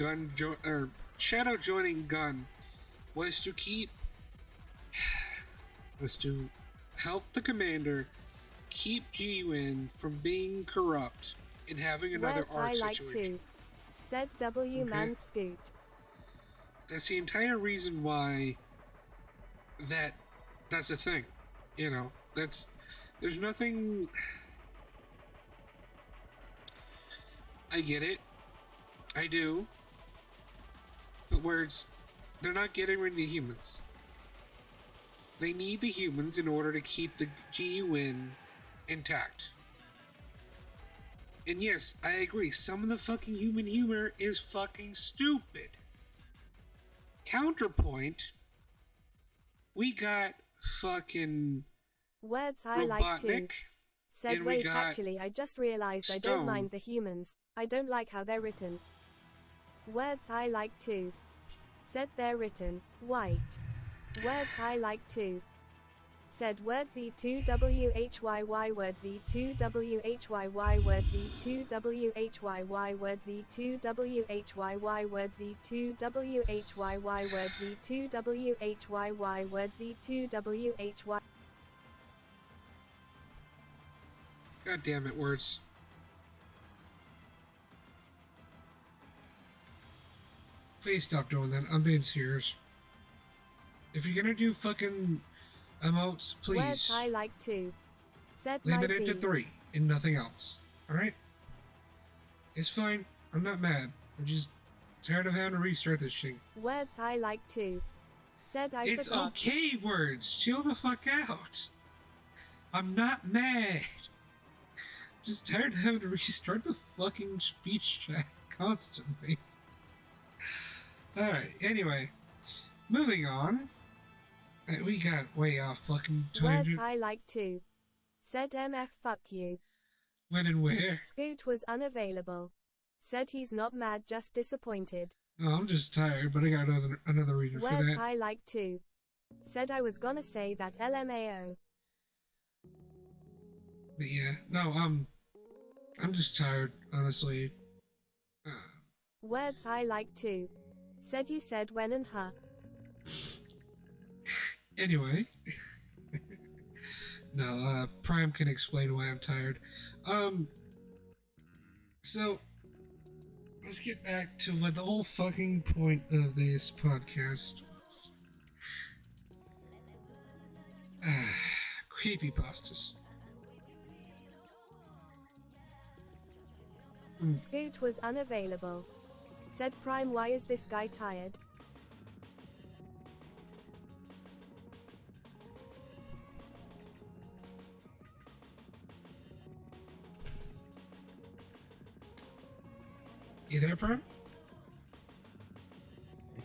Shadow joining Gun was to help the commander keep GUN from being corrupt and having another
Words
arc
I like
situation.
too. Said W Man Scoot.
That's the entire reason why that's a thing. There's nothing. I get it. I do. but they're not getting rid of the humans. They need the humans in order to keep the GUN intact. And yes, I agree, some of the fucking human humor is fucking stupid. Counterpoint, we got fucking
Words I like too.
Robotnik,
Said
and we
wait,
got
actually I just realized I
Stone.
don't mind the humans. I don't like how they're written. Words I like too. Said they're written white. Words I like too. Said words E2WHYY words E2WHYY words E2WHYY words E2WHYY words E2WHYY words E2WHYY words E2WHY.
God damn it, words. Please stop doing that. I'm being serious. If you're gonna do fucking emotes,
Words
please
I like too. Said
limit
my
it to
B.
3 and nothing else. Alright? It's fine. I'm not mad. I'm just tired of having to restart this shit.
Words I like too. Said I
It's
forgot.
okay, words. Chill the fuck out. I'm not mad. Just tired of having to restart the fucking speech chat constantly. Alright, anyway. Moving on. We got way off fucking
Words
tangent.
I like too. Said MF fuck you.
When and where?
Scoot was unavailable. Said he's not mad, just disappointed.
Oh, I'm just tired, but I got another reason for
Words
that.
I like too. Said I was gonna say that LMAO.
But yeah, no, I'm just tired, honestly.
Words I like too. Said you said when and huh.
Anyway. No, Prime can explain why I'm tired. So, let's get back to what the whole fucking point of this podcast was. Creepypastas.
Scoot was unavailable. Said Prime, why is this guy tired?
You there, Prime?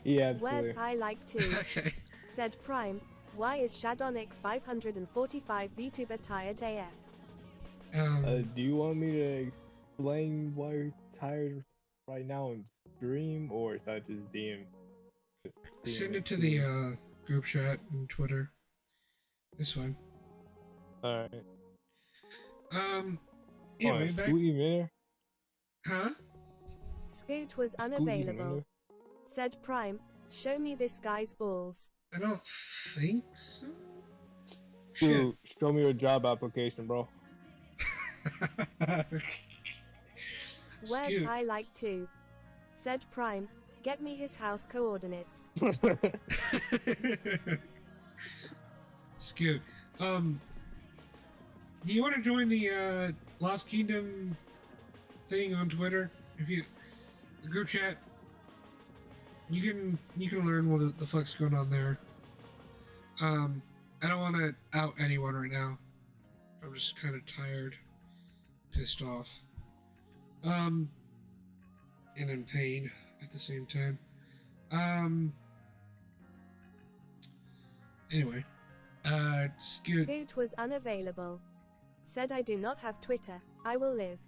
Yeah,
Words I like too.
Okay.
Said Prime, why is Shadonic 545 VTuber tired AF?
do you want me to explain why you're tired right now in stream, or is that just DM?
Send it to the group chat and Twitter. This one.
Alright.
Anyway, back.
Scoot even there?
Huh?
Scoot was
Scoot even in
unavailable.
there?
Said Prime, show me this guy's balls.
I don't think so.
Dude, show me your job application, bro.
Words
Scoot.
I like too. Said Prime, get me his house coordinates.
Scoot. Do you want to join the Lost Kingdom thing on Twitter? If you the group chat, you can learn what the fuck's going on there. I don't want to out anyone right now. I'm just kind of tired, pissed off, and in pain at the same time. Anyway, Scoot.
Scoot was unavailable. Said I do not have Twitter. I will live.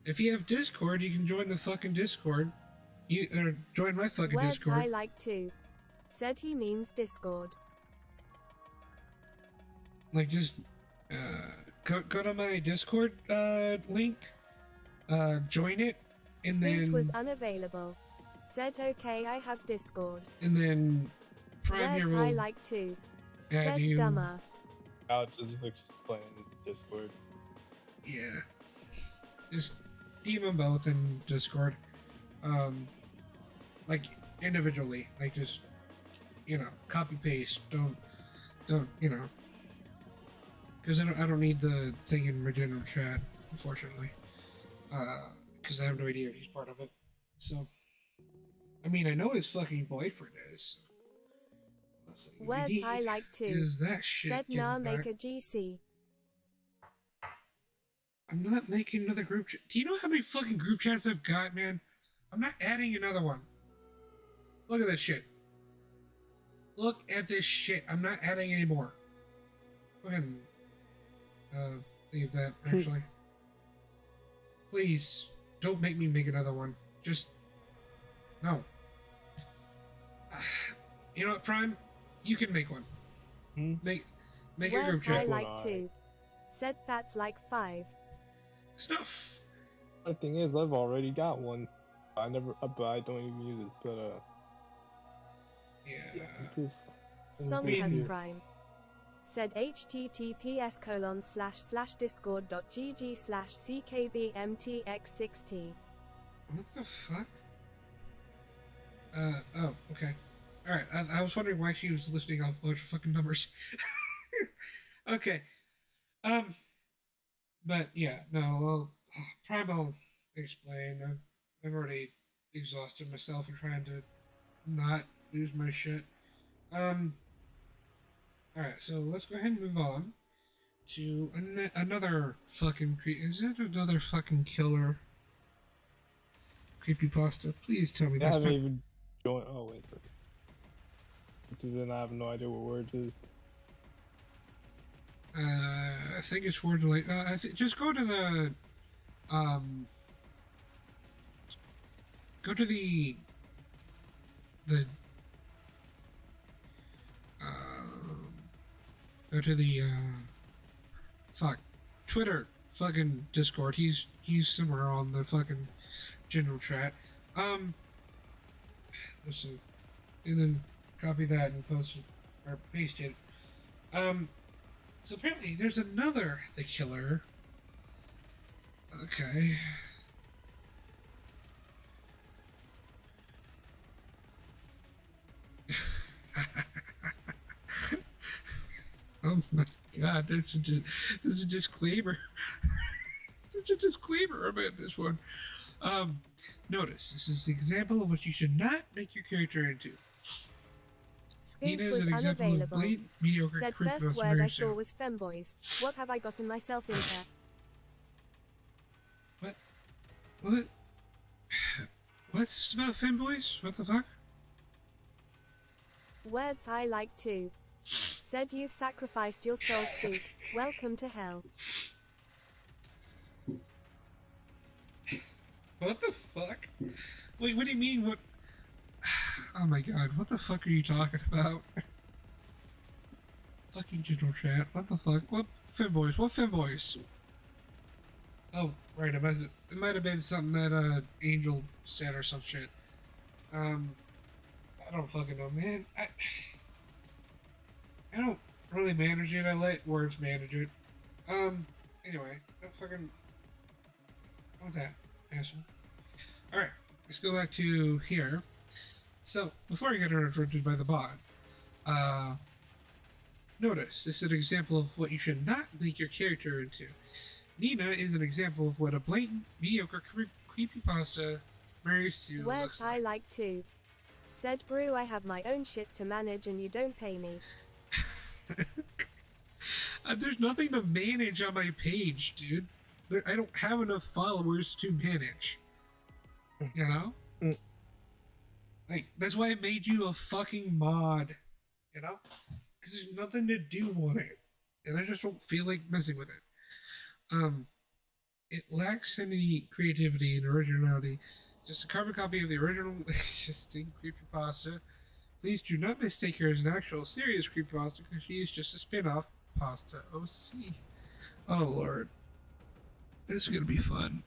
If you have Discord, you can join the fucking Discord. Join my fucking
Words
Discord.
I like too. Said he means Discord.
Like, just go to my Discord link, join it, and
Scoot
then
was unavailable. Said okay, I have Discord.
and then Prime here
Words
will
I like too.
add
Said
you.
dumbass.
I'll just explain Discord.
Yeah, just DM them both in Discord. Like individually, like just copy paste. Don't because I don't need the thing in my general chat, unfortunately. Because I have no idea if he's part of it. So I mean, I know his fucking boyfriend is. So what we
Words
need
I like too.
is that shit
Said
getting
nah,
back.
make a GC.
I'm not making another group chat. Do you know how many fucking group chats I've got, man? I'm not adding another one. Look at this shit. Look at this shit. I'm not adding any more. Go ahead and leave that, actually. Please, don't make me make another one. Just, no. You know what, Prime? You can make one. Make a group
Words
chat.
I like too. Said that's like 5.
Stuff.
The thing is, I've already got one. But I don't even use it. But
Yeah.
just
Some
mean-
has Prime. Said https://discord.gg/ckbmtx6t.
What the fuck? Oh, okay. Alright, I was wondering why she was listing off a bunch of fucking numbers. Okay. But yeah, no, well, Prime will explain. I've already exhausted myself in trying to not lose my shit. Alright, so let's go ahead and move on to another fucking is that another fucking killer creepypasta? Please tell me
I
that's
haven't
not.
even joined. Oh wait, then I have no idea what words is.
I think it's word like just go to the um go to the go to the fuck Twitter fucking Discord. He's somewhere on the fucking general chat. Let's see, and then copy that and post it or paste it. So apparently there's another the killer. Okay. Oh my god, this is a disclaimer. This is a disclaimer about this one. Notice, this is the example of what you should not make your character into. Nina
Scoot
is
was
an example of
unavailable.
blatant, mediocre
Said
creepiness
first word
very
I saw
soon.
was femboys. What have I gotten myself into?
What? What? What's this about femboys? What the fuck?
Words I like too. Said you've sacrificed your soul, Scoot. Welcome to hell.
What the fuck? Wait, what do you mean? What? Oh my god, what the fuck are you talking about? Fucking general chat. What the fuck? What femboys? What femboys? Oh, right. It might have been something that Angel said or some shit. I don't fucking know, man. I don't really manage it. I let words manage it. Anyway, don't fucking. What's that, asshole? All right, let's go back to here. So before I get interrupted by the bot, notice this is an example of what you should not make your character into. Nina is an example of what a blatant, mediocre creepypasta Mary Sue
Words
looks
I
like.
like too. Said brew I have my own shit to manage and you don't pay me.
There's nothing to manage on my page, dude. I don't have enough followers to manage. You know? Like, that's why I made you a fucking mod. You know? Because there's nothing to do on it. And I just don't feel like messing with it. It lacks any creativity and originality. Just a carbon copy of the original existing creepypasta. Please do not mistake her as an actual serious creepypasta because she is just a spin-off pasta OC. Oh lord. This is gonna be fun.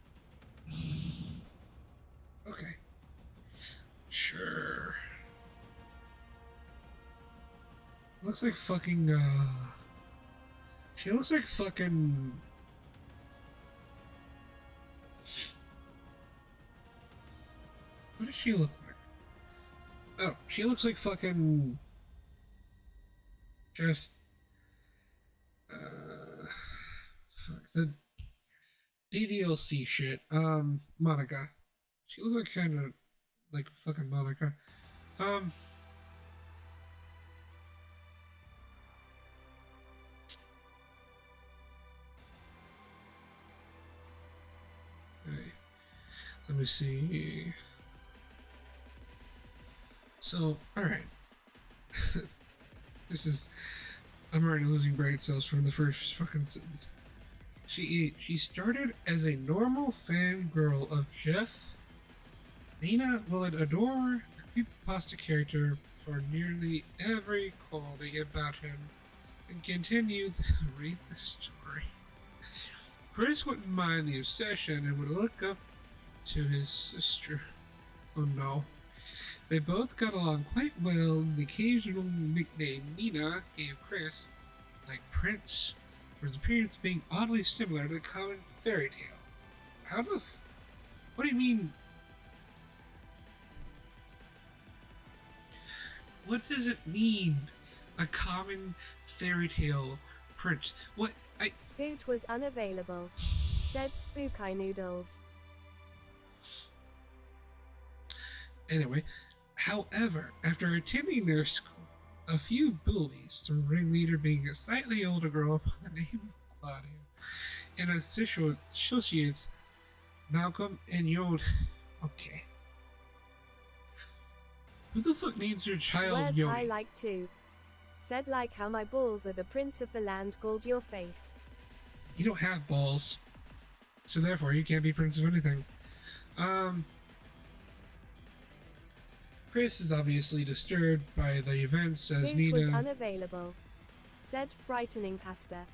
Okay. Sure. Looks like fucking, she looks like fucking... What does she look like? Oh, she looks like fucking... Just... Fuck, the DDLC shit. Monica. She looked like kind of like fucking Monica. Um. Okay, let me see. So, all right. This is. I'm already losing brain cells from the first fucking sentence. She started as a normal fangirl of Jeff. Nina will adore the creepypasta character for nearly every quality about him and continue to read the story. Chris wouldn't mind the obsession and would look up to his sister. Oh no. They both got along quite well, and the occasional nickname Nina gave Chris, like Prince, for his appearance being oddly similar to the common fairy tale. How the what do you mean? What does it mean? A common fairy tale prince? What?
Scoot was unavailable. Said Spooky Noodles.
Anyway, however, after attending their school, a few bullies, the ringleader being a slightly older girl by the name of Claudia, and associates Malcolm and Yod. Okay. Who the fuck names your child
Words
Yodi?
I like too. Said like how my balls are the prince of the land called your face.
You don't have balls, so therefore you can't be prince of anything. Chris is obviously disturbed by the events as
Scoot
Nina.
was unavailable. Said frightening pasta.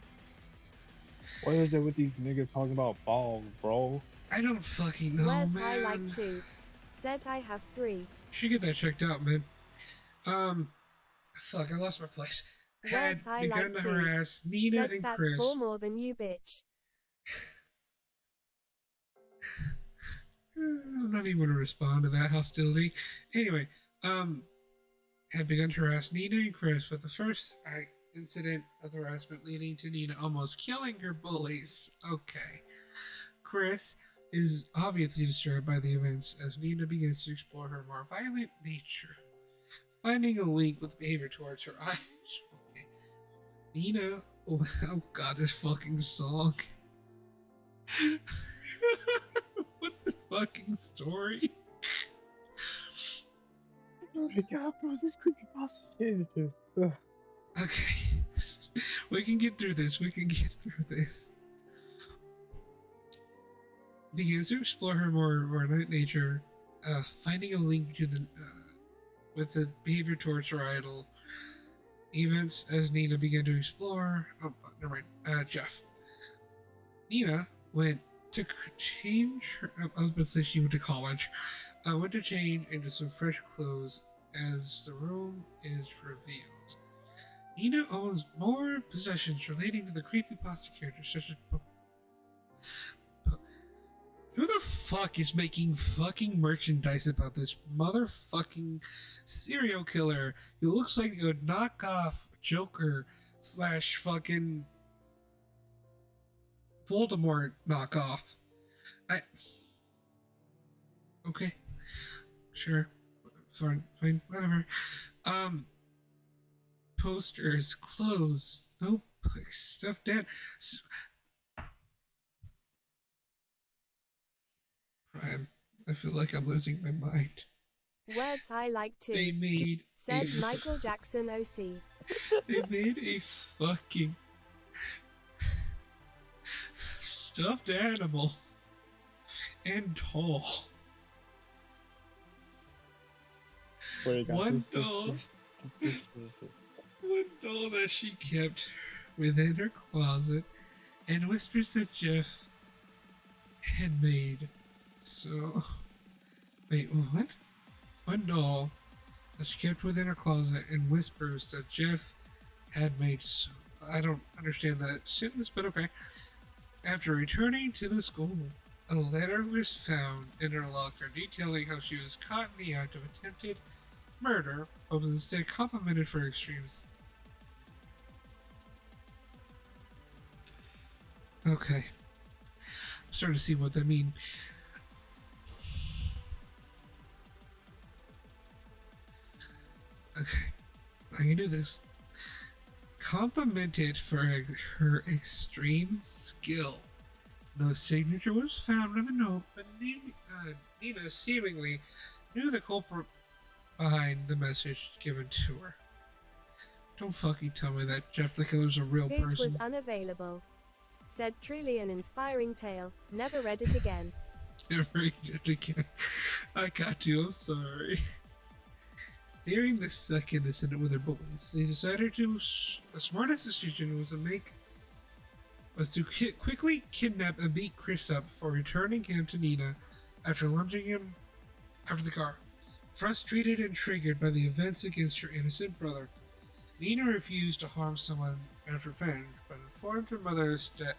What is it with these niggas talking about balls, bro?
I don't fucking know,
Words
man.
I like too. Said I have 3.
Should get that checked out, man. Fuck, I lost my place. Had
Words I
begun
like
to
too.
harass Nina
Said
and
that's
Chris.
4 more than you, bitch.
I'm not even going to respond to that hostility. Anyway, had begun to harass Nina and Chris with the first incident of harassment leading to Nina almost killing her bullies. Okay. Chris is obviously disturbed by the events as Nina begins to explore her more violent nature, finding a link with behavior towards her eyes. Okay. Nina, oh god, this fucking song. What the fucking story?
Oh my god, bro, this creepypasta shit is just. Ugh.
Okay. We can get through this. Begins to explore her more violent nature, finding a link to with the behavior towards her idol. Events as Nina began to explore. Oh, never mind. Jeff. Nina went to change her. I was about to say she went to college. Went to change into some fresh clothes as the room is revealed. Nina owns more possessions relating to the creepypasta characters such as. Who the fuck is making fucking merchandise about this motherfucking serial killer who looks like a knockoff Joker / fucking Voldemort knockoff? Okay. Sure. Fine, whatever. Posters, clothes, notebooks, stuff down. Prime. I feel like I'm losing my mind.
Words I like too.
They made
Said Michael Jackson OC.
They made a fucking stuffed animal and doll. One doll that she kept within her closet and whispers that Jeff had made. So, wait, what? One doll that she kept within her closet and whispers that Jeff had made. So, I don't understand that sentence, but okay. After returning to the school, a letter was found in her locker detailing how she was caught in the act of attempted murder, but was instead complimented for her extremes. Okay. I'm starting to see what that means. Okay, I can do this. Complimented for her extreme skill. No signature was found in the note, but Nina seemingly knew the culprit behind the message given to her. Don't fucking tell me that Jeff the Killer's a real
Scoot
person.
was unavailable. Said truly an inspiring tale. Never read it again.
Never read it again. I got you, I'm sorry. During the second incident with their bullies, they decided to. The smartest decision was to quickly kidnap and beat Chris up for returning him to Nina after lunging him after the car. Frustrated and triggered by the events against her innocent brother, Nina refused to harm someone as revenge, but informed her mother's death.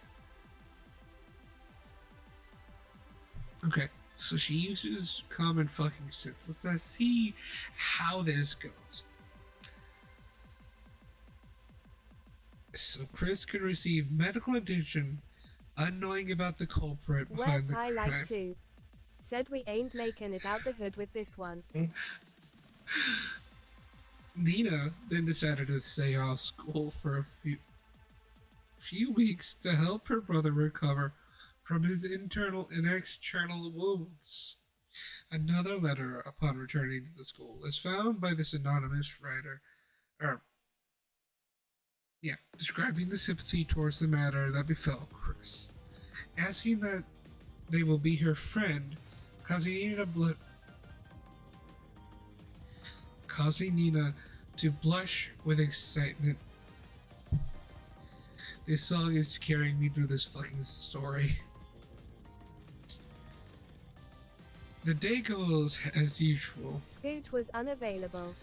Okay, so she uses common fucking sense. Let's see how this goes. So Chris could receive medical attention, unknowing about the culprit behind
Words
the
I
crime.
like too. Said we ain't making it out the hood with this one.
Nina then decided to stay off school for a few weeks to help her brother recover from his internal and external wounds. Another letter upon returning to the school is found by this anonymous writer, describing the sympathy towards the matter that befell Chris, asking that they will be her friend, causing Nina to blush with excitement. This song is carrying me through this fucking story. The day goes as usual.
Scoot was unavailable.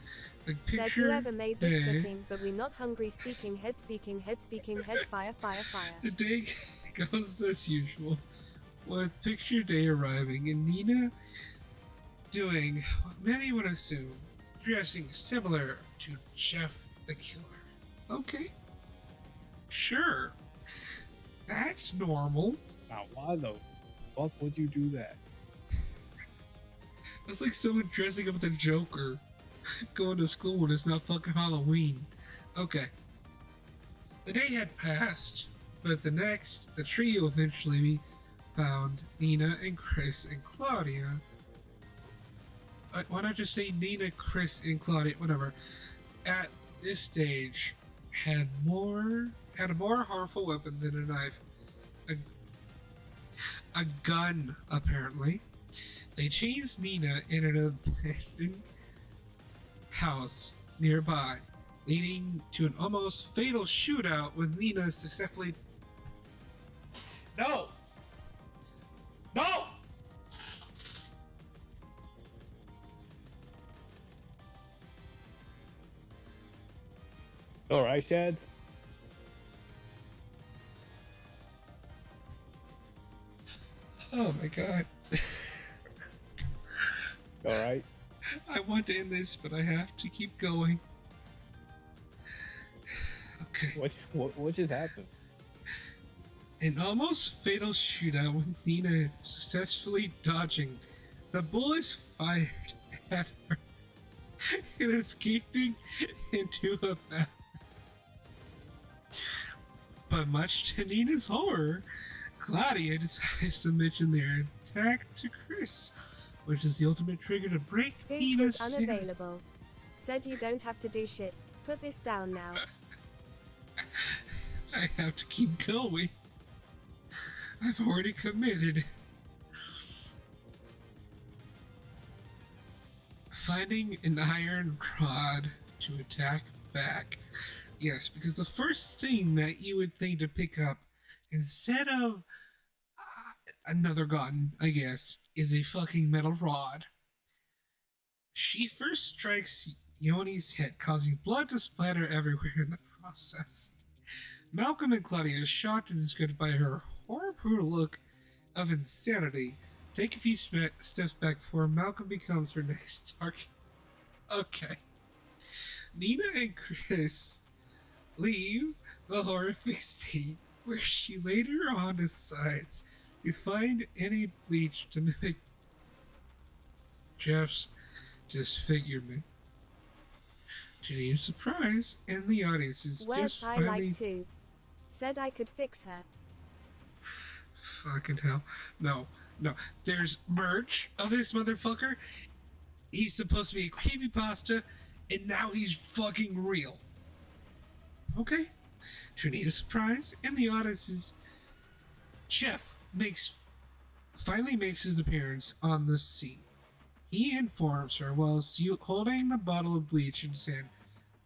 The
Said
picture
whoever made this
day.
cooking, but we not hungry. Speaking head, fire, fire, fire.
The day goes as usual, with picture day arriving and Nina doing what many would assume, dressing similar to Jeff the Killer. Okay, sure, that's normal.
Now, why the fuck would you do that?
That's like someone dressing up as the Joker, going to school when it's not fucking Halloween. Okay. The day had passed, but the trio eventually found Nina and Chris and Claudia. Why not just say Nina, Chris, and Claudia? Whatever. At this stage, had a more harmful weapon than a knife. A gun, apparently. They chased Nina in an abandoned house nearby, leading to an almost fatal shootout with Nina successfully. No! No!
Alright, Chad?
Oh my god.
Alright?
I want to end this, but I have to keep going. Okay.
What just happened?
An almost fatal shootout with Nina successfully dodging the bullets fired at her and escaping into a bathroom. But much to Nina's horror, Claudia decides to mention their attack to Chris, which is the ultimate trigger to break
Scoot
Nina's
was unavailable. Said you don't have to do shit. Put this down now.
I have to keep going. I've already committed. Finding an iron rod to attack back. Yes, because the first thing that you would think to pick up, instead of another gun, I guess, is a fucking metal rod. She first strikes Yoni's head, causing blood to splatter everywhere in the process. Malcolm and Claudia, shocked and disgusted by her horror-brutal look of insanity, take a few steps back before Malcolm becomes her next target. Okay. Nina and Chris leave the horrific scene, where she later on decides to find any bleach to mimic Jeff's disfigurement. To need a surprise, and the audience is
Words
just
I
finally
like too. Said I could fix her.
fucking hell. No, no. There's merch of this motherfucker. He's supposed to be a creepypasta, and now he's fucking real. Okay. To need a surprise, and the audience is Jeff finally makes his appearance on the scene. He informs her while holding the bottle of bleach in his hand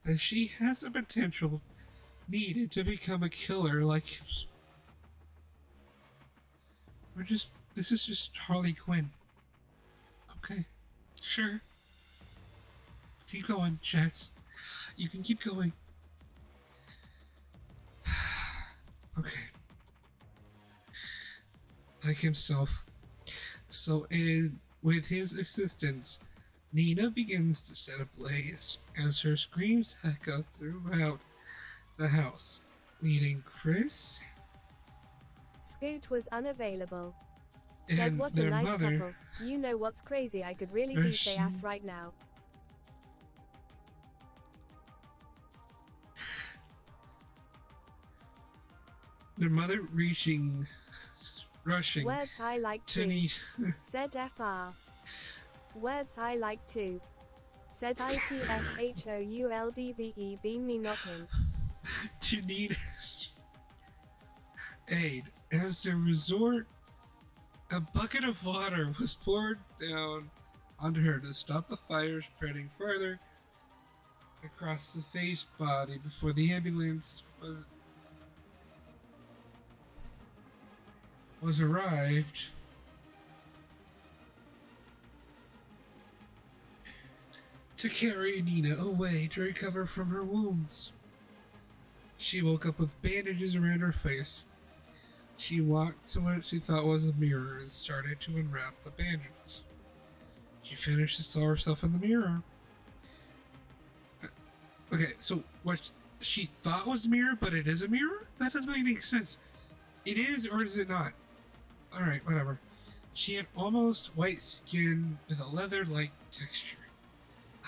that she has the potential needed to become a killer like him. This is just Harley Quinn. Okay, sure. Keep going, chats. You can keep going. Okay. Like himself. So, with his assistance, Nina begins to set a blaze as her screams echo throughout the house, leading Chris
Scoot was unavailable. Said
and
what a
their
nice
mother.
couple. You know what's crazy? I could really beat their ass right now.
Their mother rushing
Words I like
to
too.
Nina.
Said FR. Words I like too. Said ITFHOULDVE beam me not him.
To Nina's aid. As the resort, a bucket of water was poured down onto her to stop the fire spreading further across the face body before the ambulance was arrived. To carry Nina away to recover from her wounds. She woke up with bandages around her face. She walked to what she thought was a mirror and started to unwrap the bandages. She finished and saw herself in the mirror. Okay, so what she thought was a mirror, but it is a mirror? That doesn't make any sense. It is, or is it not? Alright, whatever. She had almost white skin with a leather-like texture.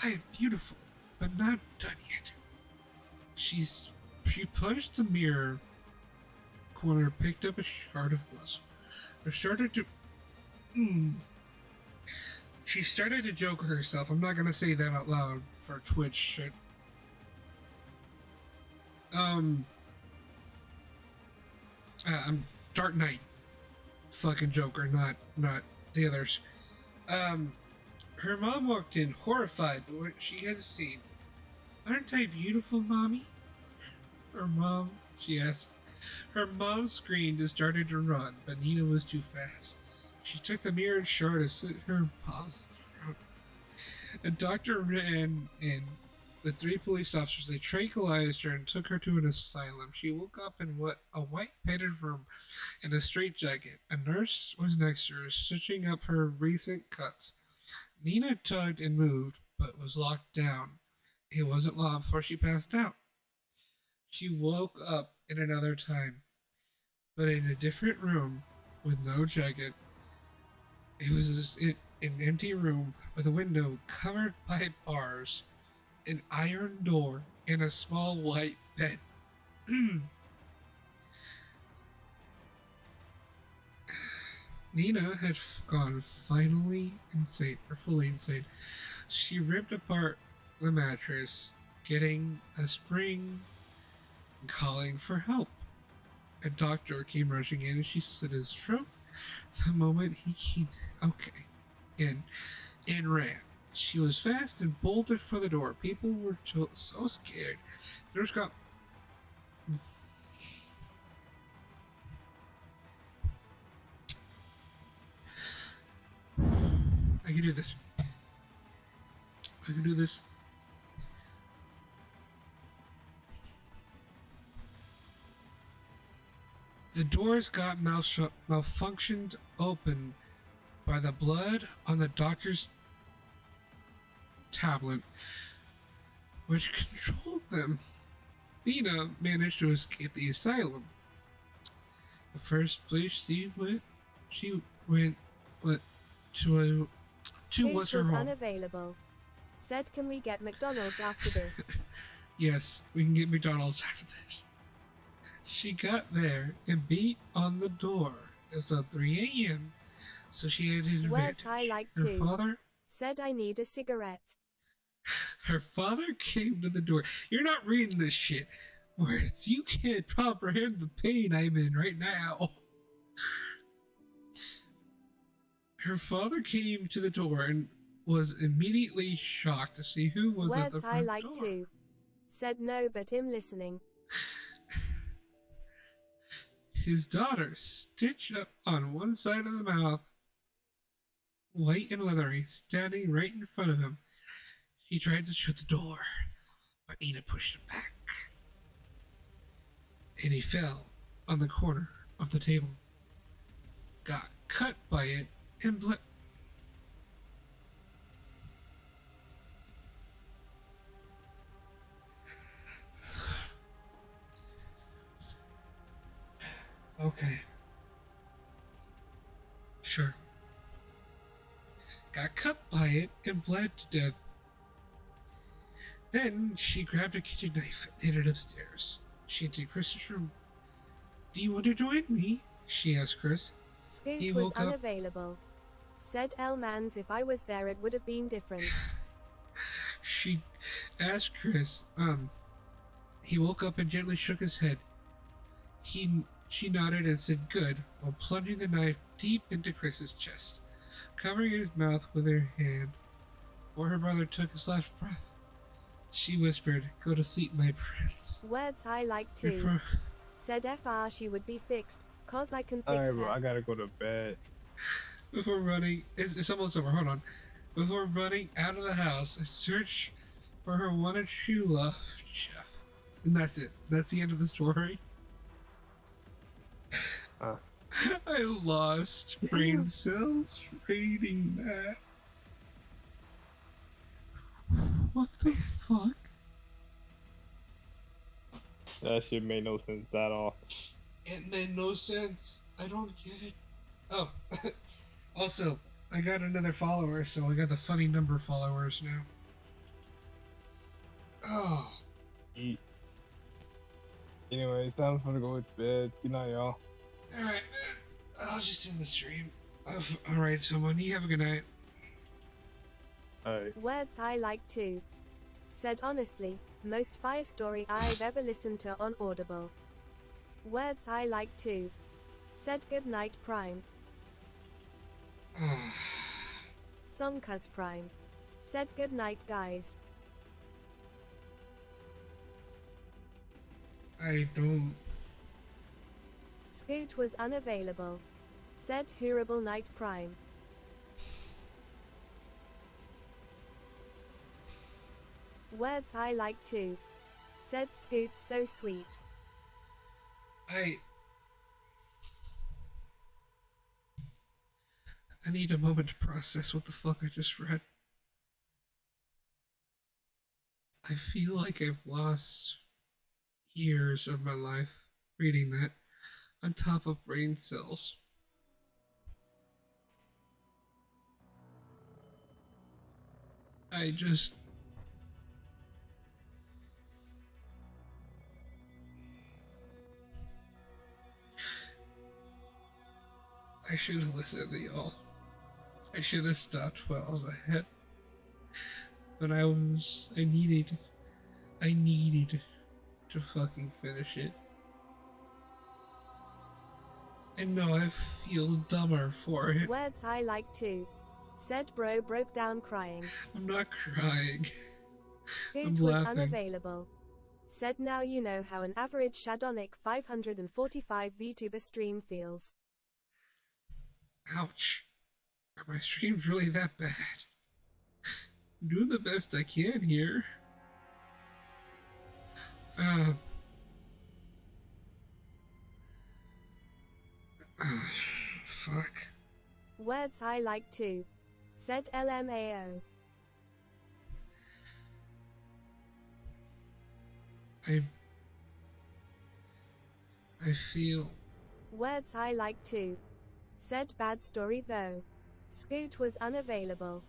I am beautiful, but not done yet. She pushed the mirror corner, picked up a shard of glass, and started to. She started to joke herself. I'm not gonna say that out loud for Twitch shit. I'm Dark Knight, fucking Joker, not the others. Her mom walked in, horrified by what she had seen. Aren't I beautiful, Mommy? She asked. Her mom screamed and started to run, but Nina was too fast. She took the mirrored shard and slit her mom's throat. A doctor ran in with 3 police officers. They tranquilized her and took her to an asylum. She woke up in a white padded room in a straitjacket. A nurse was next to her, stitching up her recent cuts. Nina tugged and moved, but was locked down. It wasn't long before she passed out. She woke up in another time, but in a different room with no jacket. It was an empty room with a window covered by bars, an iron door, and a small white bed. Nina had gone fully insane. She ripped apart the mattress, getting a spring and calling for help. A doctor came rushing in and she slit his throat. The moment he came and ran. She was fast and bolted for the door. People were so scared. The nurse got. I can do this. The doors got malfunctioned open by the blood on the doctor's tablet, which controlled them. Nina managed to escape the asylum. The first place she went to was her home.
Unavailable. Said, can we get McDonald's after this?
Yes, we can get McDonald's after this. She got there and beat on the door. It was at 3 a.m., so she had an
Words
advantage.
I like
Her
too.
father,
Said, I need a cigarette.
her father came to the door. You're not reading this shit. Words, you can't comprehend the pain I'm in right now. Her father came to the door and was immediately shocked to see who was at the
Words
front
I like
door.
too. Said no, but him listening.
His daughter, stitched up on one side of the mouth, white and leathery, standing right in front of him. He tried to shut the door, but Ina pushed him back. And he fell on the corner of the table, got cut by it, and bled. Okay. Sure. Got cut by it and bled to death. Then she grabbed a kitchen knife and headed upstairs. She entered Chris's room. Do you want to join me? She asked Chris.
Scoot
He
was
woke up.
unavailable. Said Mans, if I was there it would have been different.
She asked Chris. He woke up and gently shook his head. She nodded and said good, while plunging the knife deep into Chris's chest, covering his mouth with her hand. Before her brother took his last breath, she whispered, "Go to sleep, my prince."
Words I like too.
Before,
Said FR she would be fixed, cause I can fix
Alright,
her.
bro, I gotta go to bed.
before running, it's almost over. Hold on. Before running out of the house, I searched for her wanted shoe love, Jeff. And that's it. That's the end of the story. I lost brain cells reading that. What the fuck?
That shit made no sense at all.
It made no sense. I don't get it. Oh, also, I got another follower, so I got the funny number followers now. Oh,
Eat. Anyway, it's time for to go to bed. Good night, y'all.
alright, man. I'll just end the stream. Alright, someone, you have a good night.
Alright.
Words I like too. Said honestly, most fire story I've ever listened to on Audible. Words I like too. Said good night Prime. Songcuz Prime. Said good night guys.
I don't.
Scoot was unavailable. Said horrible night Prime. Words I like too. Said Scoot so sweet.
I need a moment to process what the fuck I just read. I feel like I've lost years of my life reading that, on top of brain cells. I just... I should have listened to y'all. I should have stopped while I was ahead. But I needed to fucking finish it. And now I feel dumber for it.
Words I like too. Said bro broke down crying.
I'm not crying.
Scoot
I'm
was
laughing.
unavailable. Said now you know how an average Shadonic 545 VTuber stream feels.
Ouch. Are my streams really that bad? I'm doing the best I can here. Fuck.
Words I like too. Said LMAO.
I feel...
Words I like too. Said bad story though. Scoot was unavailable.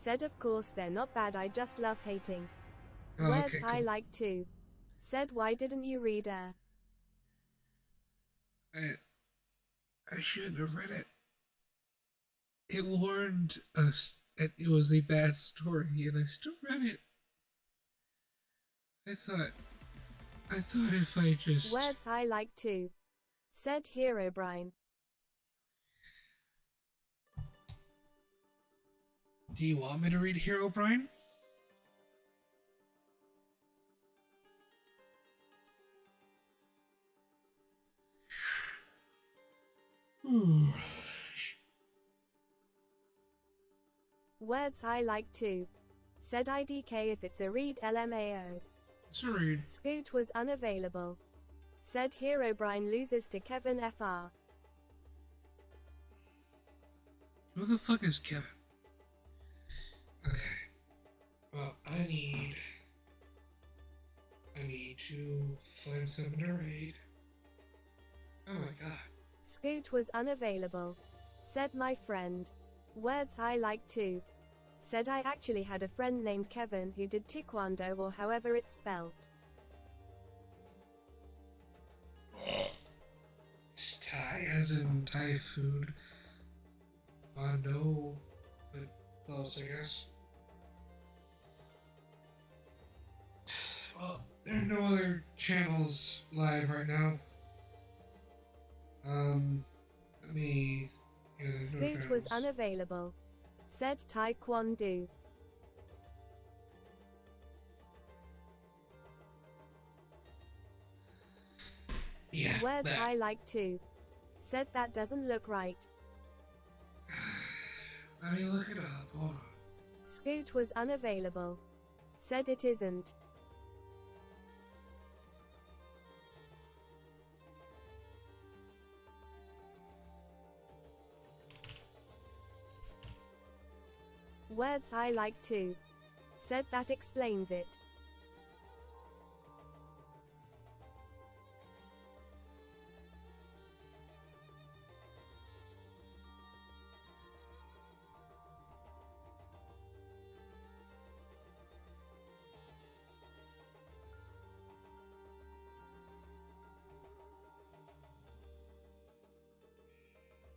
Said of course they're not bad, I just love hating.
Oh,
Words
okay,
I
cool.
like too. Said why didn't you read
I shouldn't have read it. It warned us that it was a bad story, and I still read it. I thought if I just...
Words I like too. Said Hero Brian.
Do you want me to read Hero Brian?
Words I like too. Said IDK if it's a read LMAO.
It's a read.
Scoot was unavailable. Said Hero Brian loses to Kevin FR.
Who the fuck is Kevin? Okay. Well, I need to find someone to raid. Oh my god.
Scoot was unavailable. Said my friend. Words I like too. Said I actually had a friend named Kevin who did taekwondo or however it's spelled.
Thai as in Thai food. No, but close, I guess. Well, there are no other channels live right now. Let me... Yeah, there's no
Scoot was
channels.
unavailable. Said taekwondo.
Yeah,
Words
that.
I like too. Said that doesn't look right.
Let me look it up, hold on.
Scoot was unavailable. Said it isn't. Words I like too. Said that explains it.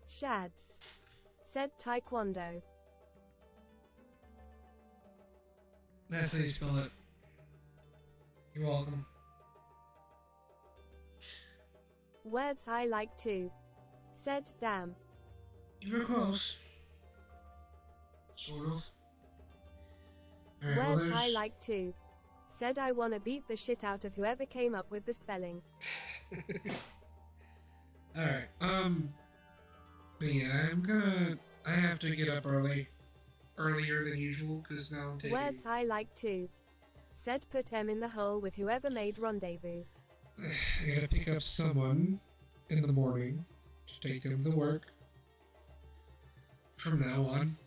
Shads. Said taekwondo.
That's how you spell it. You're welcome.
Words I like too. Said damn.
You were close. Sort of. Alright, well,
Words I
there's...
like too. Said I wanna beat the shit out of whoever came up with the spelling.
Alright, but yeah, I have to get up earlier than usual, because now I'm taking...
Words I like too. Said put M in the hole with whoever made rendezvous.
I gotta pick up someone in the morning to take them to work from now on,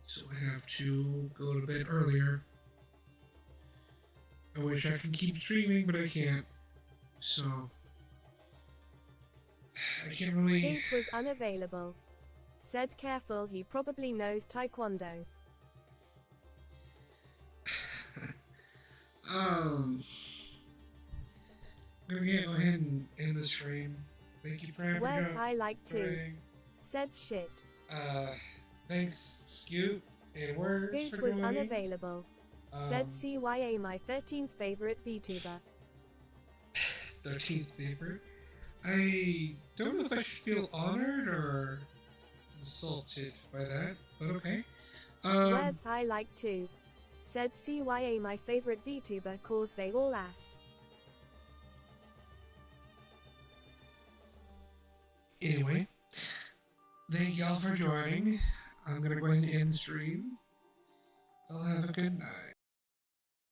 so I have to go to bed earlier. I wish I could keep streaming, but I can't, so I can't really...
Scoot was unavailable. Said careful, he probably knows taekwondo.
I'm gonna go ahead and end the stream. Thank you, Brad, for
Words I like too.
joining.
Said shit.
Thanks, Scoot, and Words for
Scoot was
joining.
unavailable. Said CYA my 13th favorite VTuber.
13th favorite. I don't know if I should feel honored or insulted by that, but okay.
Words I like too. Said CYA my favorite VTuber cause they all ass.
Anyway, thank y'all for joining. I'm gonna go ahead and end the stream. I'll have a good night.